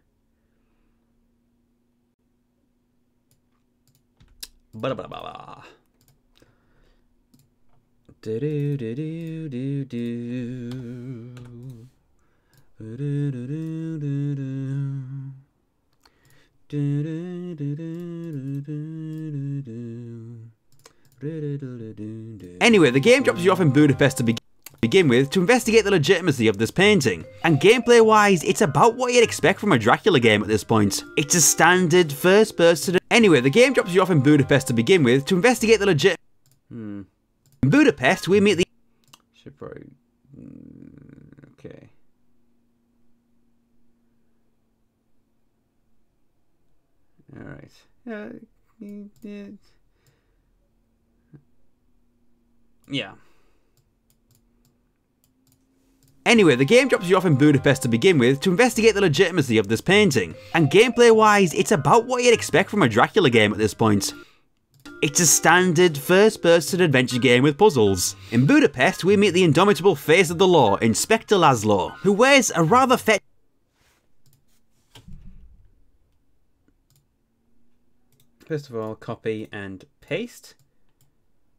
Blah, blah, blah, blah. Do do do do do do. Do do do do do. Do do do do do do. Anyway, the game drops you off in Budapest to begin with to investigate the legitimacy of this painting. And gameplay wise, it's about what you'd expect from a Dracula game at this point. It's a standard first person... Anyway, the game drops you off in Budapest to begin with to investigate the In Budapest, we meet the... Should probably... Okay. Alright. Yeah. Anyway, the game drops you off in Budapest to begin with to investigate the legitimacy of this painting. And gameplay wise, it's about what you'd expect from a Dracula game at this point. It's a standard first-person adventure game with puzzles. In Budapest, we meet the indomitable face of the law, Inspector Laszlo, who wears a rather First of all, copy and paste.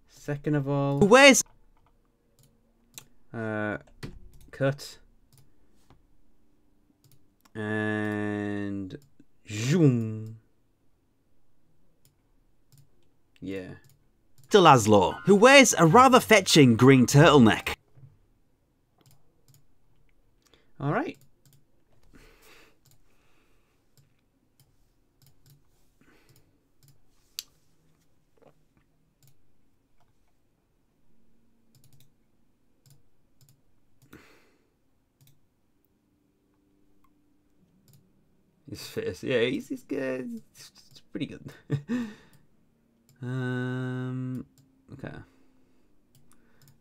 Second of all... Who wears... cut. And... Zoom. Yeah. Laszlo, who wears a rather fetching green turtleneck. Alright. His face, yeah, he's good. It's pretty good. Okay.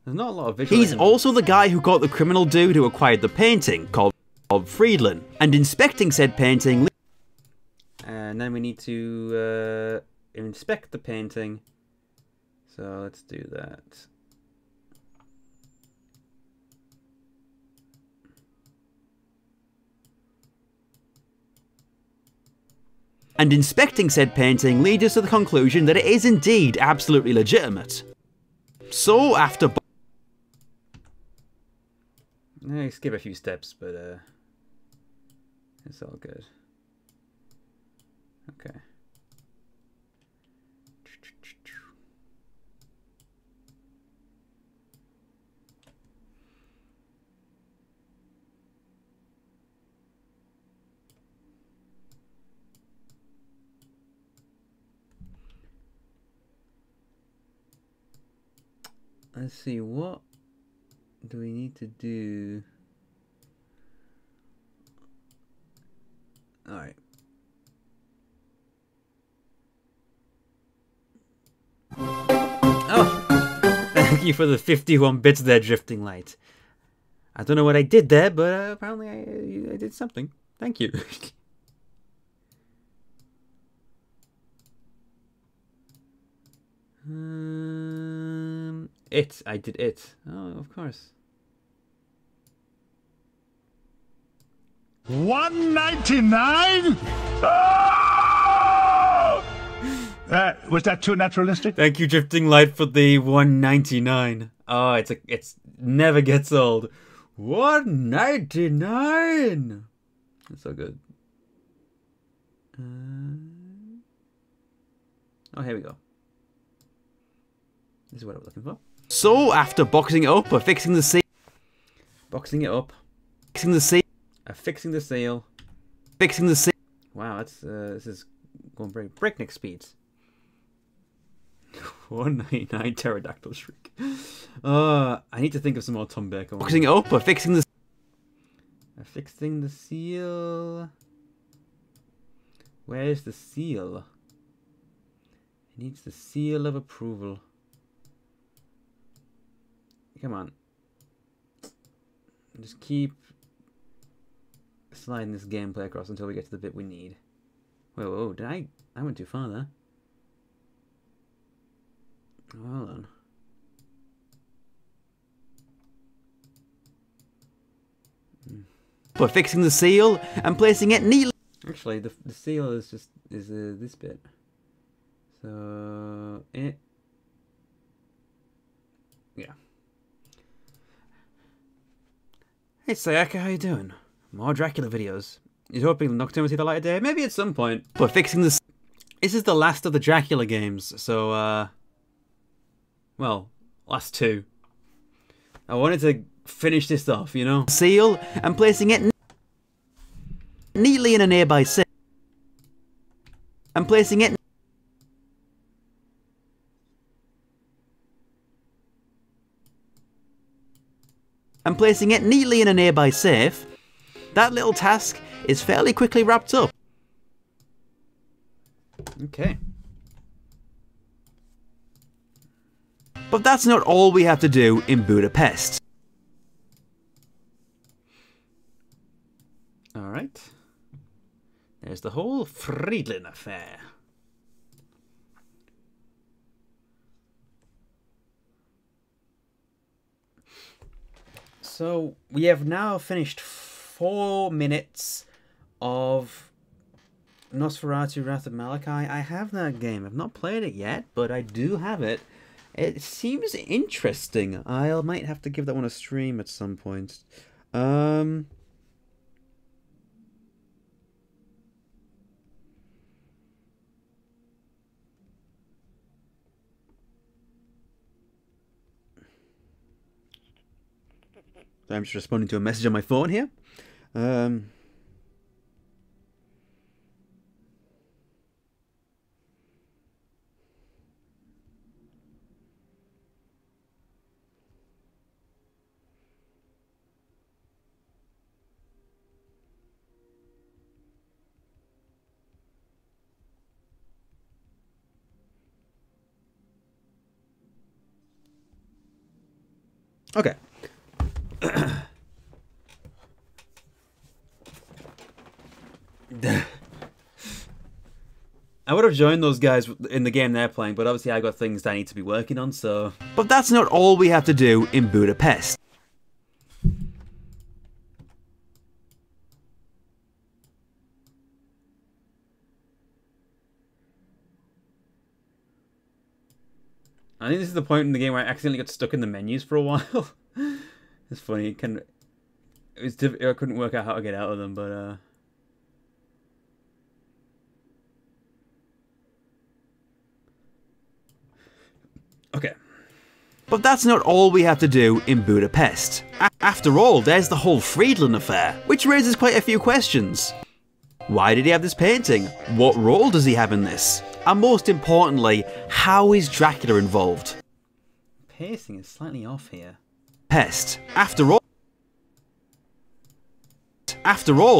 There's not a lot of visual. He's also the guy who caught the criminal dude who acquired the painting, called... Bob Friedland, and inspecting said painting. And then we need to inspect the painting. So let's do that. And inspecting said painting leads us to the conclusion that it is indeed absolutely legitimate. So after I skip a few steps, but it's all good. Okay. Let's see, what do we need to do? Alright. Oh! Thank you for the 51 bits there, Drifting Light. I don't know what I did there, but apparently I did something. Thank you. I did it. Oh, of course. 199? Was that too naturalistic? Thank you, Drifting Light, for the 199. Oh, it's never gets old. 199. That's so good. Oh, here we go. This is what I'm looking for. So after boxing it up or fixing the seal, Boxing it up. fixing the seal, Fixing the seal. fixing the seal. Wow, that's this is going breakneck speeds. 199 pterodactyl shriek. I need to think of some more Tom Baker ones. Boxing it up or fixing the Fixing the seal. Where's the seal? It needs the seal of approval. Come on. Just keep sliding this gameplay across until we get to the bit we need. Whoa, whoa, did I went too far there. Oh, hold on. for fixing the seal and placing it neatly. Actually, the seal is just this bit. So it, yeah. Hey Sayaka, how you doing? More Dracula videos. You're hoping Nocturne will see the light of day? Maybe at some point. For fixing the This is the last of the Dracula games, so well, last two. I wanted to finish this off, you know? seal and placing it neatly in a nearby safe. And placing it neatly in a nearby safe. That little task is fairly quickly wrapped up. Okay. But that's not all we have to do in Budapest. Alright. There's the whole Friedland affair. So, we have now finished 4 minutes of Nosferatu Wrath of Malachi. I have that game. I've not played it yet, but I do have it. It seems interesting. I might have to give that one a stream at some point. I'm just responding to a message on my phone here. Okay. I would have joined those guys in the game they're playing, but obviously I got things that I need to be working on, so... But that's not all we have to do in Budapest. I think this is the point in the game where I accidentally got stuck in the menus for a while. It's funny, it was I couldn't work out how to get out of them, but okay. But that's not all we have to do in Budapest. After all, there's the whole Friedland affair, which raises quite a few questions. Why did he have this painting? What role does he have in this? And most importantly, how is Dracula involved? Pacing is slightly off here. Pest. After all,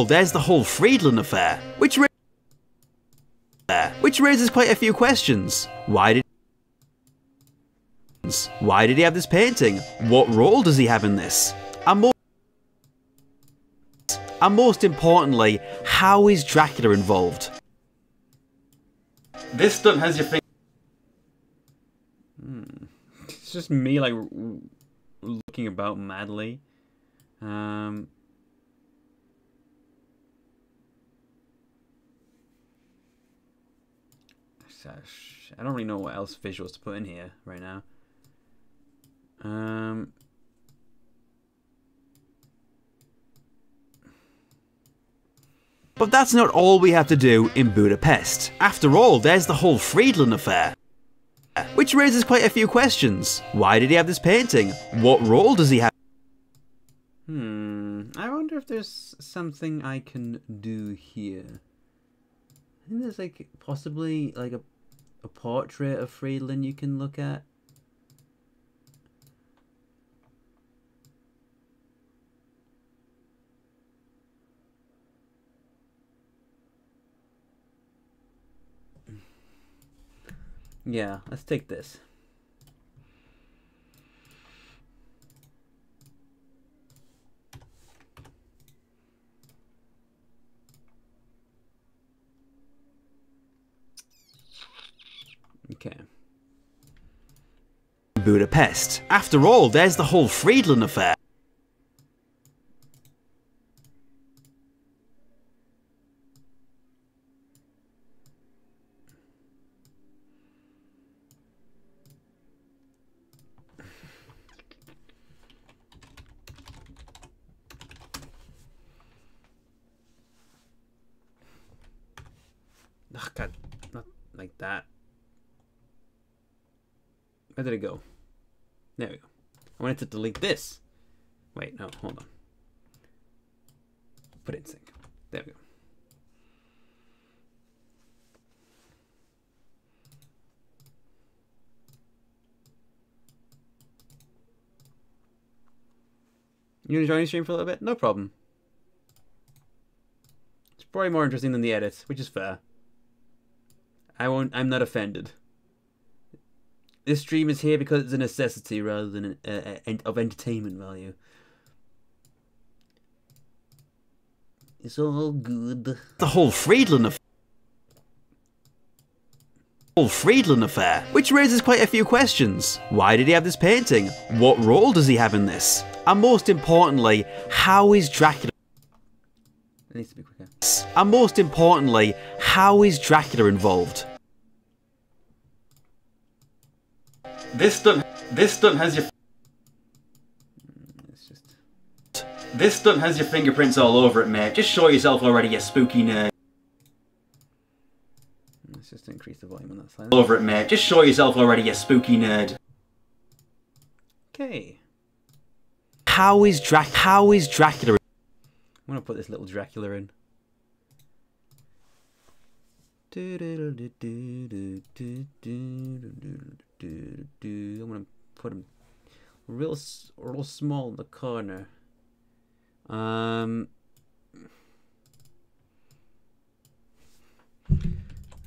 there's the whole Friedland affair, which raises quite a few questions. Why did he have this painting? What role does he have in this? And most importantly, how is Dracula involved? This stunt has your finger. It's just me, like, looking about madly. I don't really know what else visuals to put in here right now. But that's not all we have to do in Budapest. After all, there's the whole Friedland affair, which raises quite a few questions. Why did he have this painting? What role does he have? I wonder if there's something I can do here. I think there's like possibly like a portrait of Friedland you can look at. Yeah, let's take this. Okay. Budapest. After all, there's the whole Friedland affair. Oh God, not like that. Where did it go? There we go. I wanted to delete this. Wait, no, hold on. Put it in sync. There we go. You gonna join the stream for a little bit? No problem. It's probably more interesting than the edit, which is fair. I'm not offended. This stream is here because it's a necessity rather than of entertainment value. It's all good. The whole Friedland affair, which raises quite a few questions. Why did he have this painting? What role does he have in this? And most importantly, how is Dracula? It needs to be quicker. And most importantly, how is Dracula involved? This stunt has your. It's just. This stunt has your fingerprints all over it, mate. Just show yourself already, you spooky nerd. Let's just increase the volume on that side. Over it, mate. Just show yourself already, you spooky nerd. Okay. How is Dracula? I'm gonna put this little Dracula in. I'm gonna put him real small in the corner. And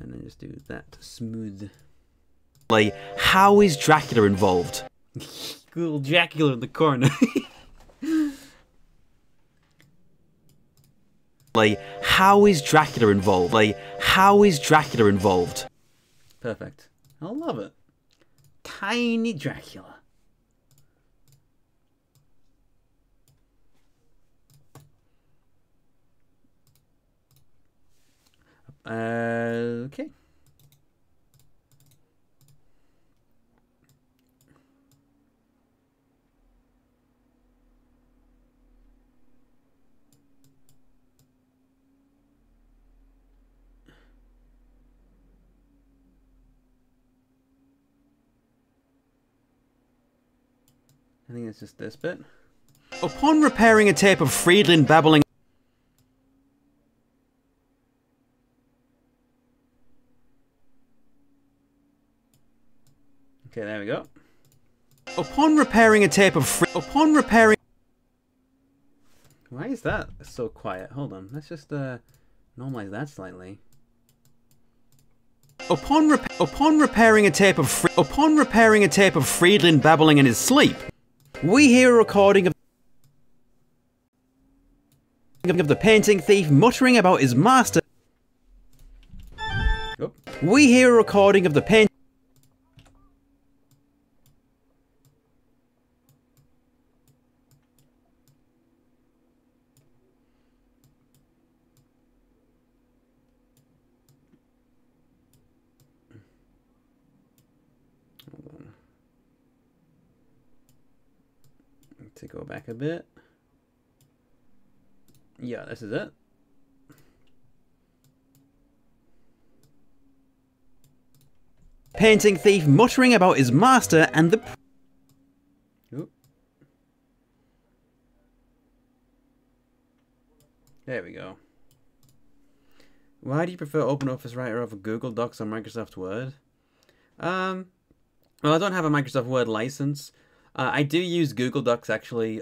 then just do that smooth. Like, how is Dracula involved? Little Dracula in the corner. Like, how is Dracula involved? Like, how is Dracula involved? Perfect. I love it. Tiny Dracula. Okay. I think it's just this bit. Upon repairing a tape of Friedland babbling. Okay, there we go. Upon repairing a tape of upon repairing. Why is that so quiet? Hold on. Let's just normalize that slightly. Upon repairing a tape of Friedland babbling in his sleep, we hear a recording of the painting thief muttering about his master. Oh. We hear a recording of the painting. To go back a bit. Yeah, this is it. Painting thief muttering about his master and the. Oop. There we go. Why do you prefer OpenOffice Writer over Google Docs or Microsoft Word? Well, I don't have a Microsoft Word license. I do use Google Docs actually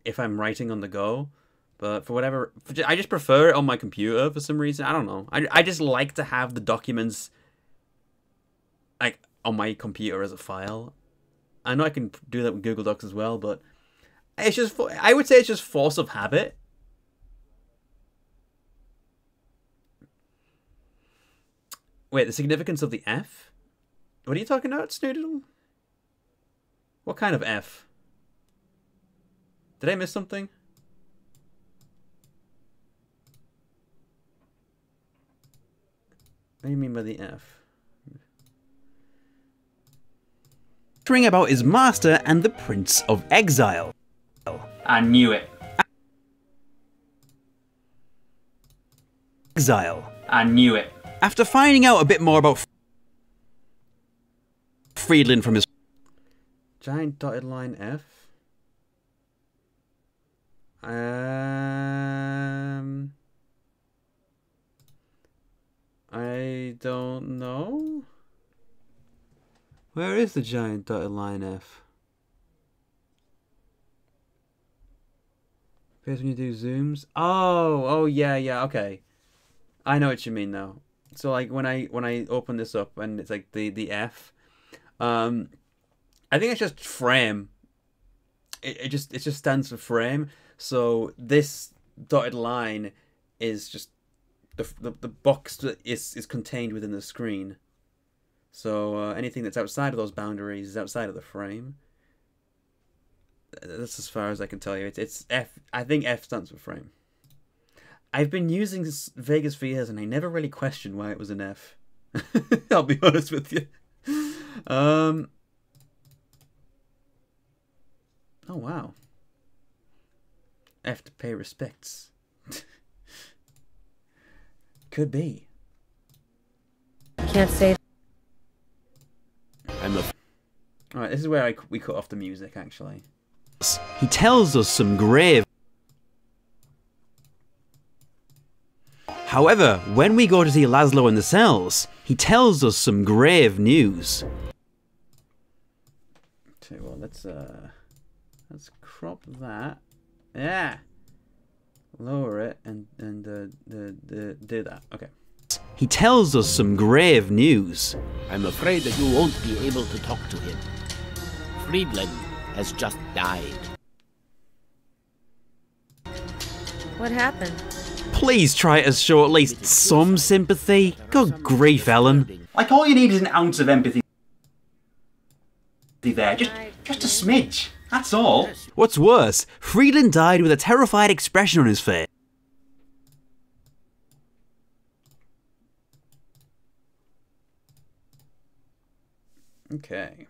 if I'm writing on the go, but for whatever, I just prefer it on my computer for some reason. I don't know. I just like to have the documents like on my computer as a file. I know I can do that with Google Docs as well, but it's just I would say it's just force of habit. Wait, the significance of the F? What are you talking about, Snoodle? What kind of F? Did I miss something? What do you mean by the F? Muttering about his master and the Prince of Exile. I knew it. Exile. I knew it. After finding out a bit more about Friedland from his Giant dotted line F. I don't know. Where is the giant dotted line F? Appears when you do zooms. Oh, yeah, okay. I know what you mean now. So like when I open this up and it's like the F, I think it's just frame. It just stands for frame. So this dotted line is just the box that is contained within the screen. So anything that's outside of those boundaries is outside of the frame. That's as far as I can tell you. It's F. I think F stands for frame. I've been using this Vegas for years and I never really questioned why it was an F. I'll be honest with you. Oh wow. F to pay respects. Could be. Can't say. Alright, this is where we cut off the music actually. He tells us some grave. However, when we go to see Laszlo in the cells, he tells us some grave news. Okay, well, let's crop that. Yeah. Lower it and do that. Okay. He tells us some grave news. I'm afraid that you won't be able to talk to him. Friedland has just died. What happened? Please try to show at least some sympathy. Good grief, Ellen. Like, all you need is an ounce of empathy there. Just a smidge. That's all. What's worse, Friedland died with a terrified expression on his face. Okay.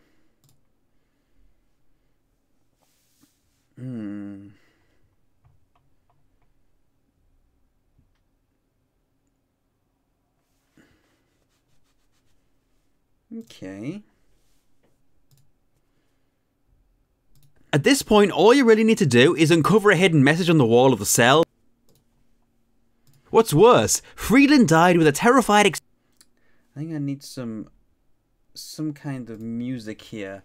Okay. At this point, all you really need to do is uncover a hidden message on the wall of the cell. What's worse, Friedland died with a terrified I think I need some kind of music here.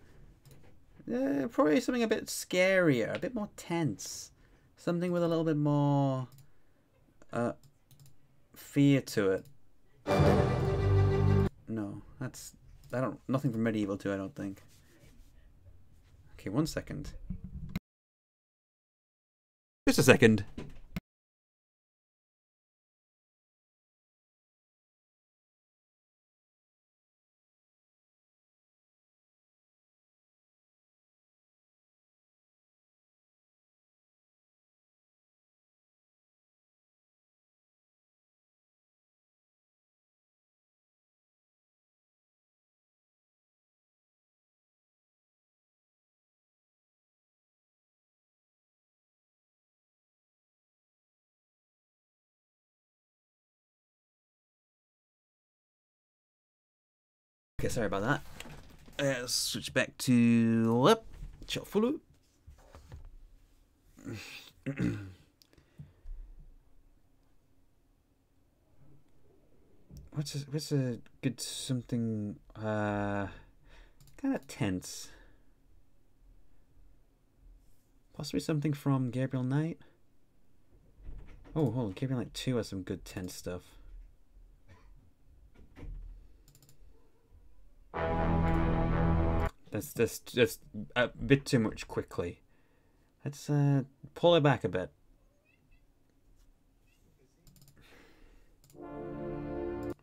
Probably something a bit scarier, a bit more tense. Something with a little bit more fear to it. No, nothing from Medieval 2, I don't think. Okay, 1 second. Just a second. Okay, sorry about that. Switch back to Scarfulhu. What's a good something kind of tense? Possibly something from Gabriel Knight. Oh, hold on, Gabriel Knight 2 has some good tense stuff. That's just a bit too much quickly. Let's pull it back a bit.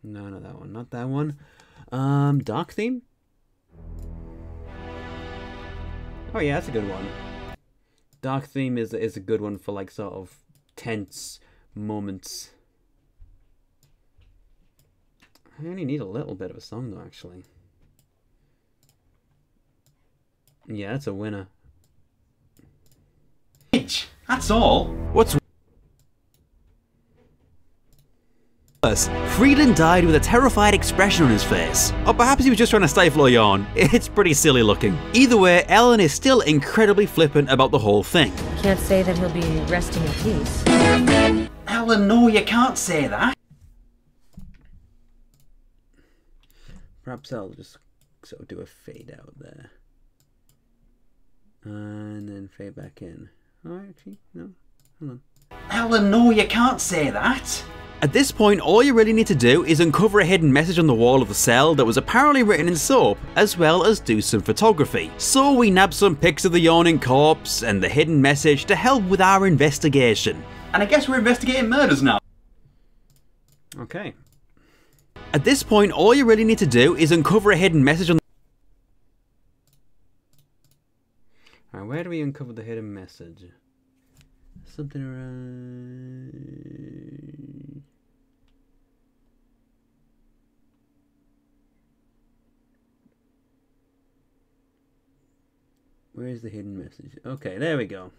No, not that one. Not that one. Dark theme? Oh yeah, that's a good one. Dark theme is a good one for like sort of tense moments. I only need a little bit of a song though, actually. Yeah, that's a winner. That's all. What's worse, Friedland died with a terrified expression on his face. Or perhaps he was just trying to stifle a yawn. It's pretty silly looking. Either way, Ellen is still incredibly flippant about the whole thing. Can't say that he'll be resting in peace. Ellen, no, you can't say that. Perhaps I'll just sort of do a fade out there. And then fade back in. Oh, actually, no. Hold on. Ellen, no, you can't say that. At this point, all you really need to do is uncover a hidden message on the wall of the cell that was apparently written in soap, as well as do some photography. So we nab some pics of the yawning corpse and the hidden message to help with our investigation. And I guess we're investigating murders now. Okay. At this point, all you really need to do is uncover a hidden message on Alright, where do we uncover the hidden message? Something around... Where's the hidden message? Okay, there we go.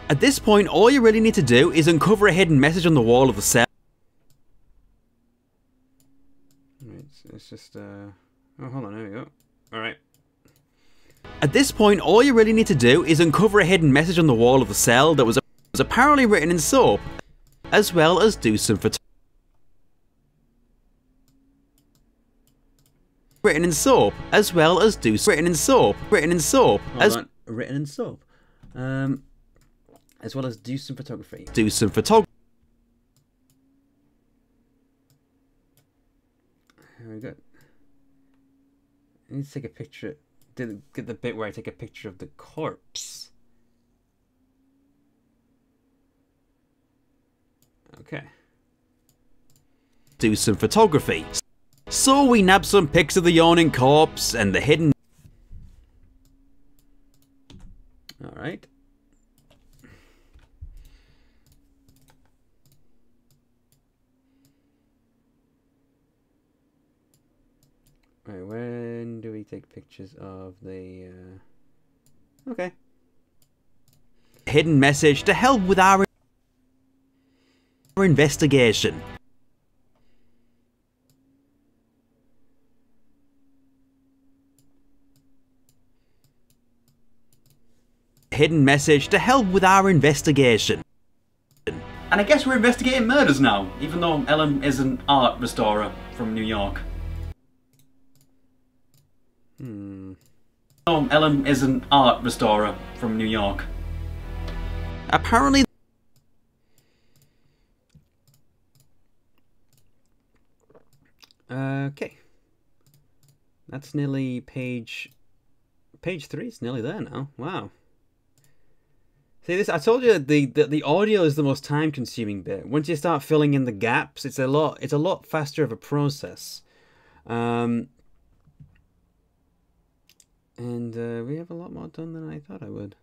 At this point, all you really need to do is uncover a hidden message on the wall of the cell. Right, it's just oh, hold on, there we go. Alright. At this point, all you really need to do is uncover a hidden message on the wall of the cell that was apparently written in soap, as well as do some photography. Written in soap, as well as do written in soap. Hold on. Written in soap. as well as do some photography. Do some photography. Very good. I need to take a picture. Get the bit where I take a picture of the corpse. Okay. Do some photography. So we nab some pics of the yawning corpse and the hidden. Alright. Right, when do we take pictures of the... Okay. Hidden message to help with our investigation. Hidden message to help with our investigation. And I guess we're investigating murders now, even though Ellen is an art restorer from New York. Oh, Ellen is an art restorer from New York. Apparently, okay. That's nearly page 3 is nearly there now. Wow. See this? I told you the audio is the most time-consuming bit. Once you start filling in the gaps, it's a lot faster of a process. And we have a lot more done than I thought I would.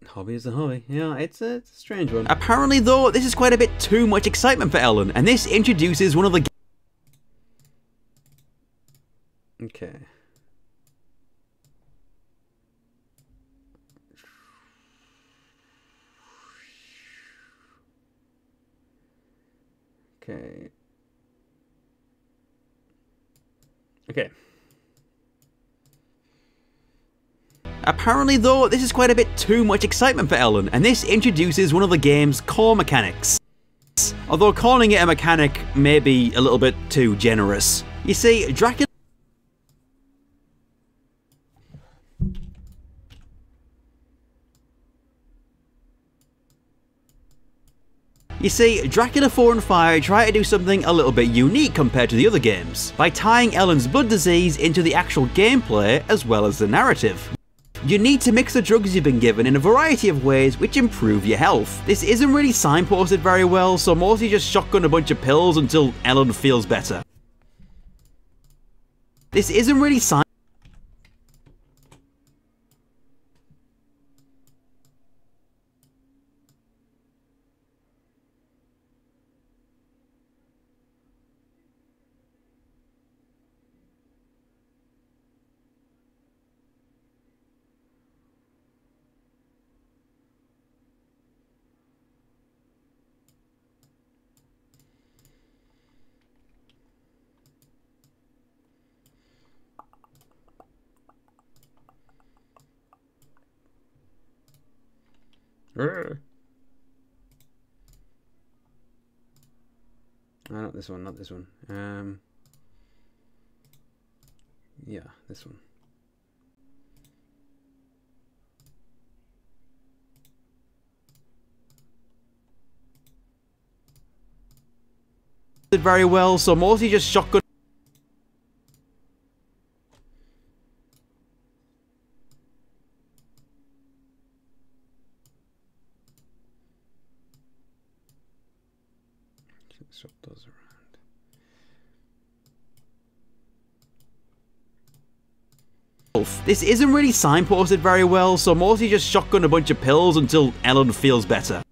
Hobby is a hobby. Yeah, it's a strange one. apparently though, this is quite a bit too much excitement for Ellen, and this introduces one of the. Okay. Okay. Okay. Apparently though, this is quite a bit too much excitement for Ellen, and this introduces one of the game's core mechanics. Although calling it a mechanic may be a little bit too generous. You see, Dracula. You see, Dracula 4 and 5 try to do something a little bit unique compared to the other games, by tying Ellen's blood disease into the actual gameplay as well as the narrative. You need to mix the drugs you've been given in a variety of ways which improve your health. This isn't really signposted very well, so mostly just shotgun a bunch of pills until Ellen feels better. This isn't really Not this one, not this one. Yeah, this one. did very well, so mostly just shotgun. Swap those around. This isn't really signposted very well, so mostly just shotgun a bunch of pills until Ellen feels better.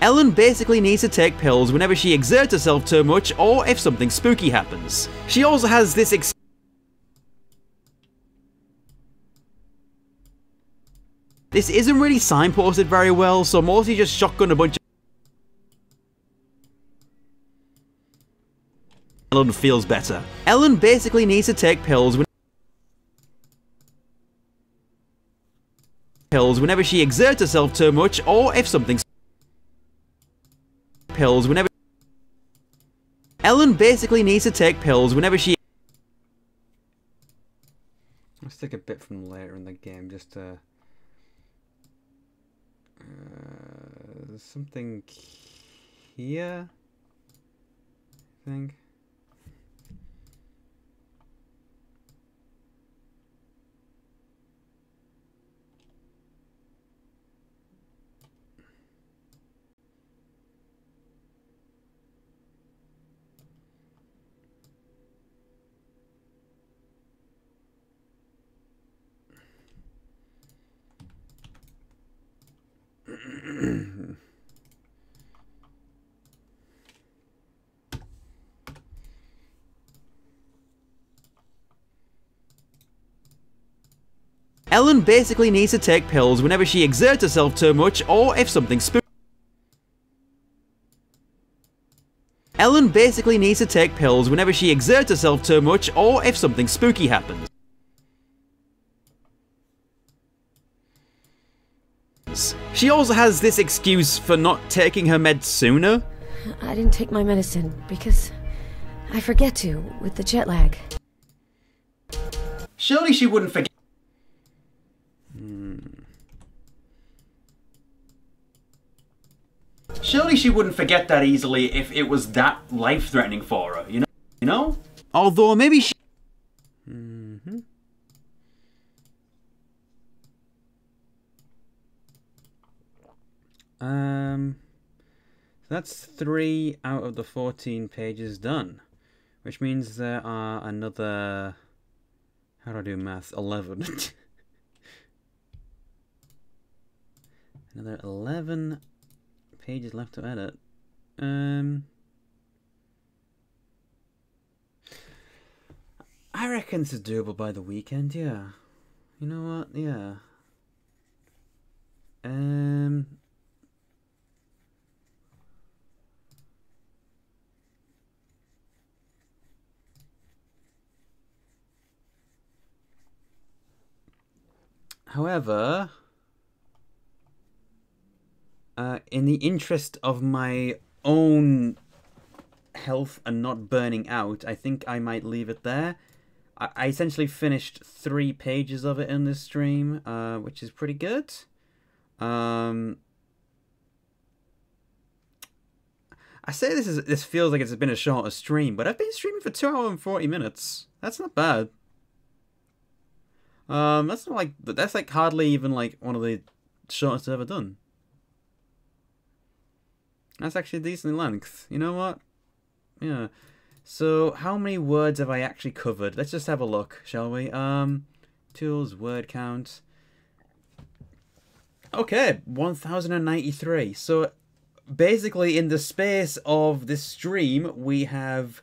Ellen basically needs to take pills whenever she exerts herself too much or if something spooky happens. She also has this This isn't really signposted very well, so mostly just shotgun a bunch of Ellen feels better. Ellen basically needs to take pills whenever she exerts herself too much or if something whenever Ellen basically needs to take pills whenever she. Let's take a bit from later in the game just to there's something here, I think. Ellen basically needs to take pills whenever she exerts herself too much or if something spooky. Ellen basically needs to take pills whenever she exerts herself too much or if something spooky happens. She also has this excuse for not taking her meds sooner. I didn't take my medicine because I forget to with the jet lag. Surely she wouldn't forget. Surely she wouldn't forget that easily if it was that life-threatening for her, you know? Although maybe she... That's 3 out of the 14 pages done, which means there are another, how do I do math, 11. Another 11 pages left to edit. I reckon this is doable by the weekend, yeah. You know what, yeah. However, in the interest of my own health and not burning out, I think I might leave it there. I essentially finished 3 pages of it in this stream, which is pretty good. I say this feels like it's been a shorter stream, but I've been streaming for 2 hours and 40 minutes. That's not bad. That's not like, that's like hardly even like one of the shortest I've ever done. That's actually decent length. You know what? Yeah. So how many words have I actually covered? Let's just have a look, shall we? Tools, word count. Okay, 1093. So basically in the space of this stream, we have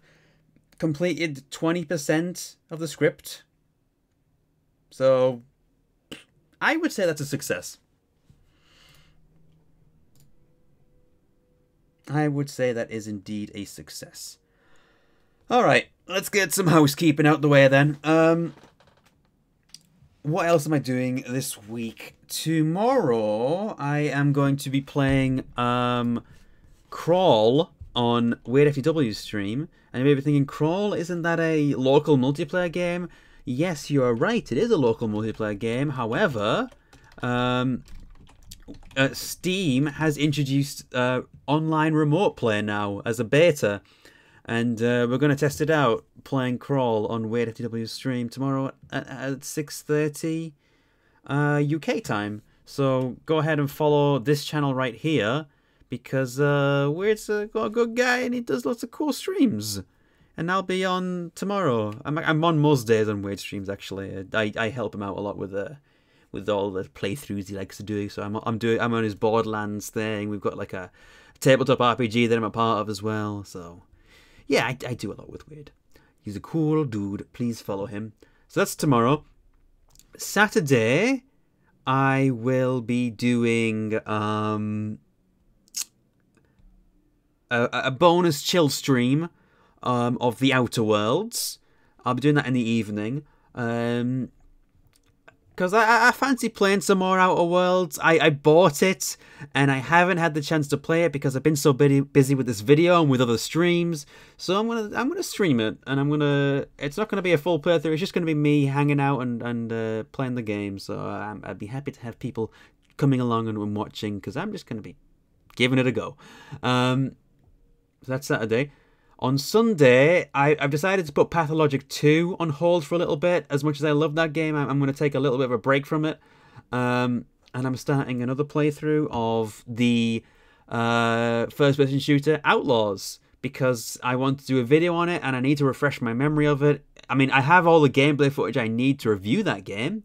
completed 20% of the script. So I would say that's a success. I would say that is indeed a success. Alright, let's get some housekeeping out the way then. What else am I doing this week? Tomorrow, I am going to be playing Crawl on WeirdFTW's stream. And you may be thinking, Crawl, isn't that a local multiplayer game? Yes, you are right, it is a local multiplayer game. However, Steam has introduced online remote play now as a beta. And we're going to test it out, playing Crawl on WeirdFTW's stream tomorrow at 6:30 UK time. So go ahead and follow this channel right here, because Weird's a good guy and he does lots of cool streams. And I'll be on tomorrow. I'm on most days on Weird streams, actually. I help him out a lot with all the playthroughs he likes to do. So I'm on his Borderlands thing. We've got like a tabletop RPG that I'm a part of as well. So yeah, I do a lot with Weird. He's a cool dude. Please follow him. So that's tomorrow. Saturday, I will be doing a bonus chill stream of The Outer Worlds. I'll be doing that in the evening. Because I fancy playing some more Outer Worlds. I bought it, and I haven't had the chance to play it because I've been so busy with this video and with other streams. So I'm gonna stream it, and it's not gonna be a full playthrough. It's just gonna be me hanging out and playing the game. So I'd be happy to have people coming along and watching, because I'm just gonna be giving it a go. So that's Saturday. On Sunday, I've decided to put Pathologic 2 on hold for a little bit. As much as I love that game, I'm going to take a little bit of a break from it. And I'm starting another playthrough of the first-person shooter Outlaws, because I want to do a video on it and I need to refresh my memory of it. I mean, I have all the gameplay footage I need to review that game.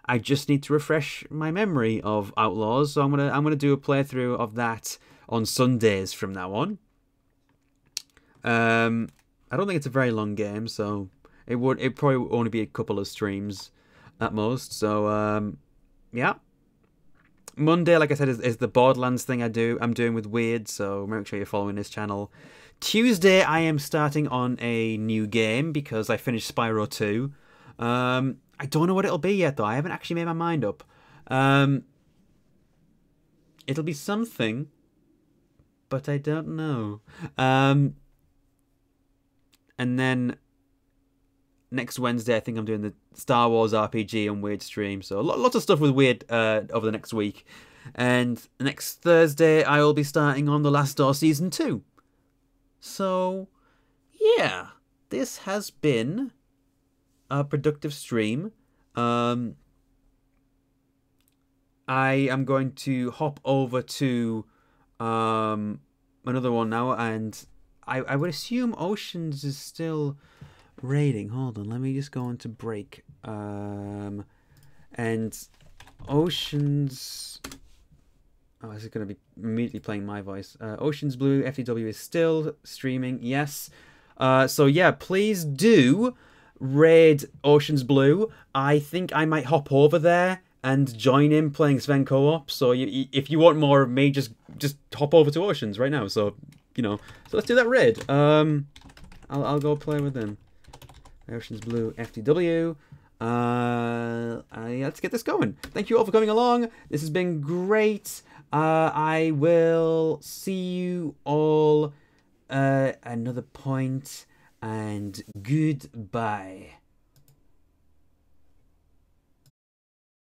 I just need to refresh my memory of Outlaws, so I'm gonna do a playthrough of that on Sundays from now on. I don't think it's a very long game, so it probably would only be a couple of streams at most. So yeah. Monday, like I said, is the Borderlands thing I'm doing with Weird, so make sure you're following this channel. Tuesday, I am starting on a new game because I finished Spyro 2. I don't know what it'll be yet, though. I haven't actually made my mind up. It'll be something, but I don't know. And then next Wednesday, I think I'm doing the Star Wars RPG on Weird stream. So lots of stuff with Weird over the next week. And next Thursday, I will be starting on The Last Door Season 2. So, yeah. This has been a productive stream. I am going to hop over to another one now, and I would assume Oceans is still raiding. Hold on, let me just go into break. And Oceans... Oh, this is going to be immediately playing my voice. Oceans Blue FTW is still streaming, yes. So yeah, please do raid Oceans Blue. I think I might hop over there and join him playing Sven co-op. So if you want more of me, just hop over to Oceans right now. So, you know, so let's do that raid. I'll go play with him. Oceans Blue FTW. Let's get this going. Thank you all for coming along. This has been great. I will see you all another point, and goodbye.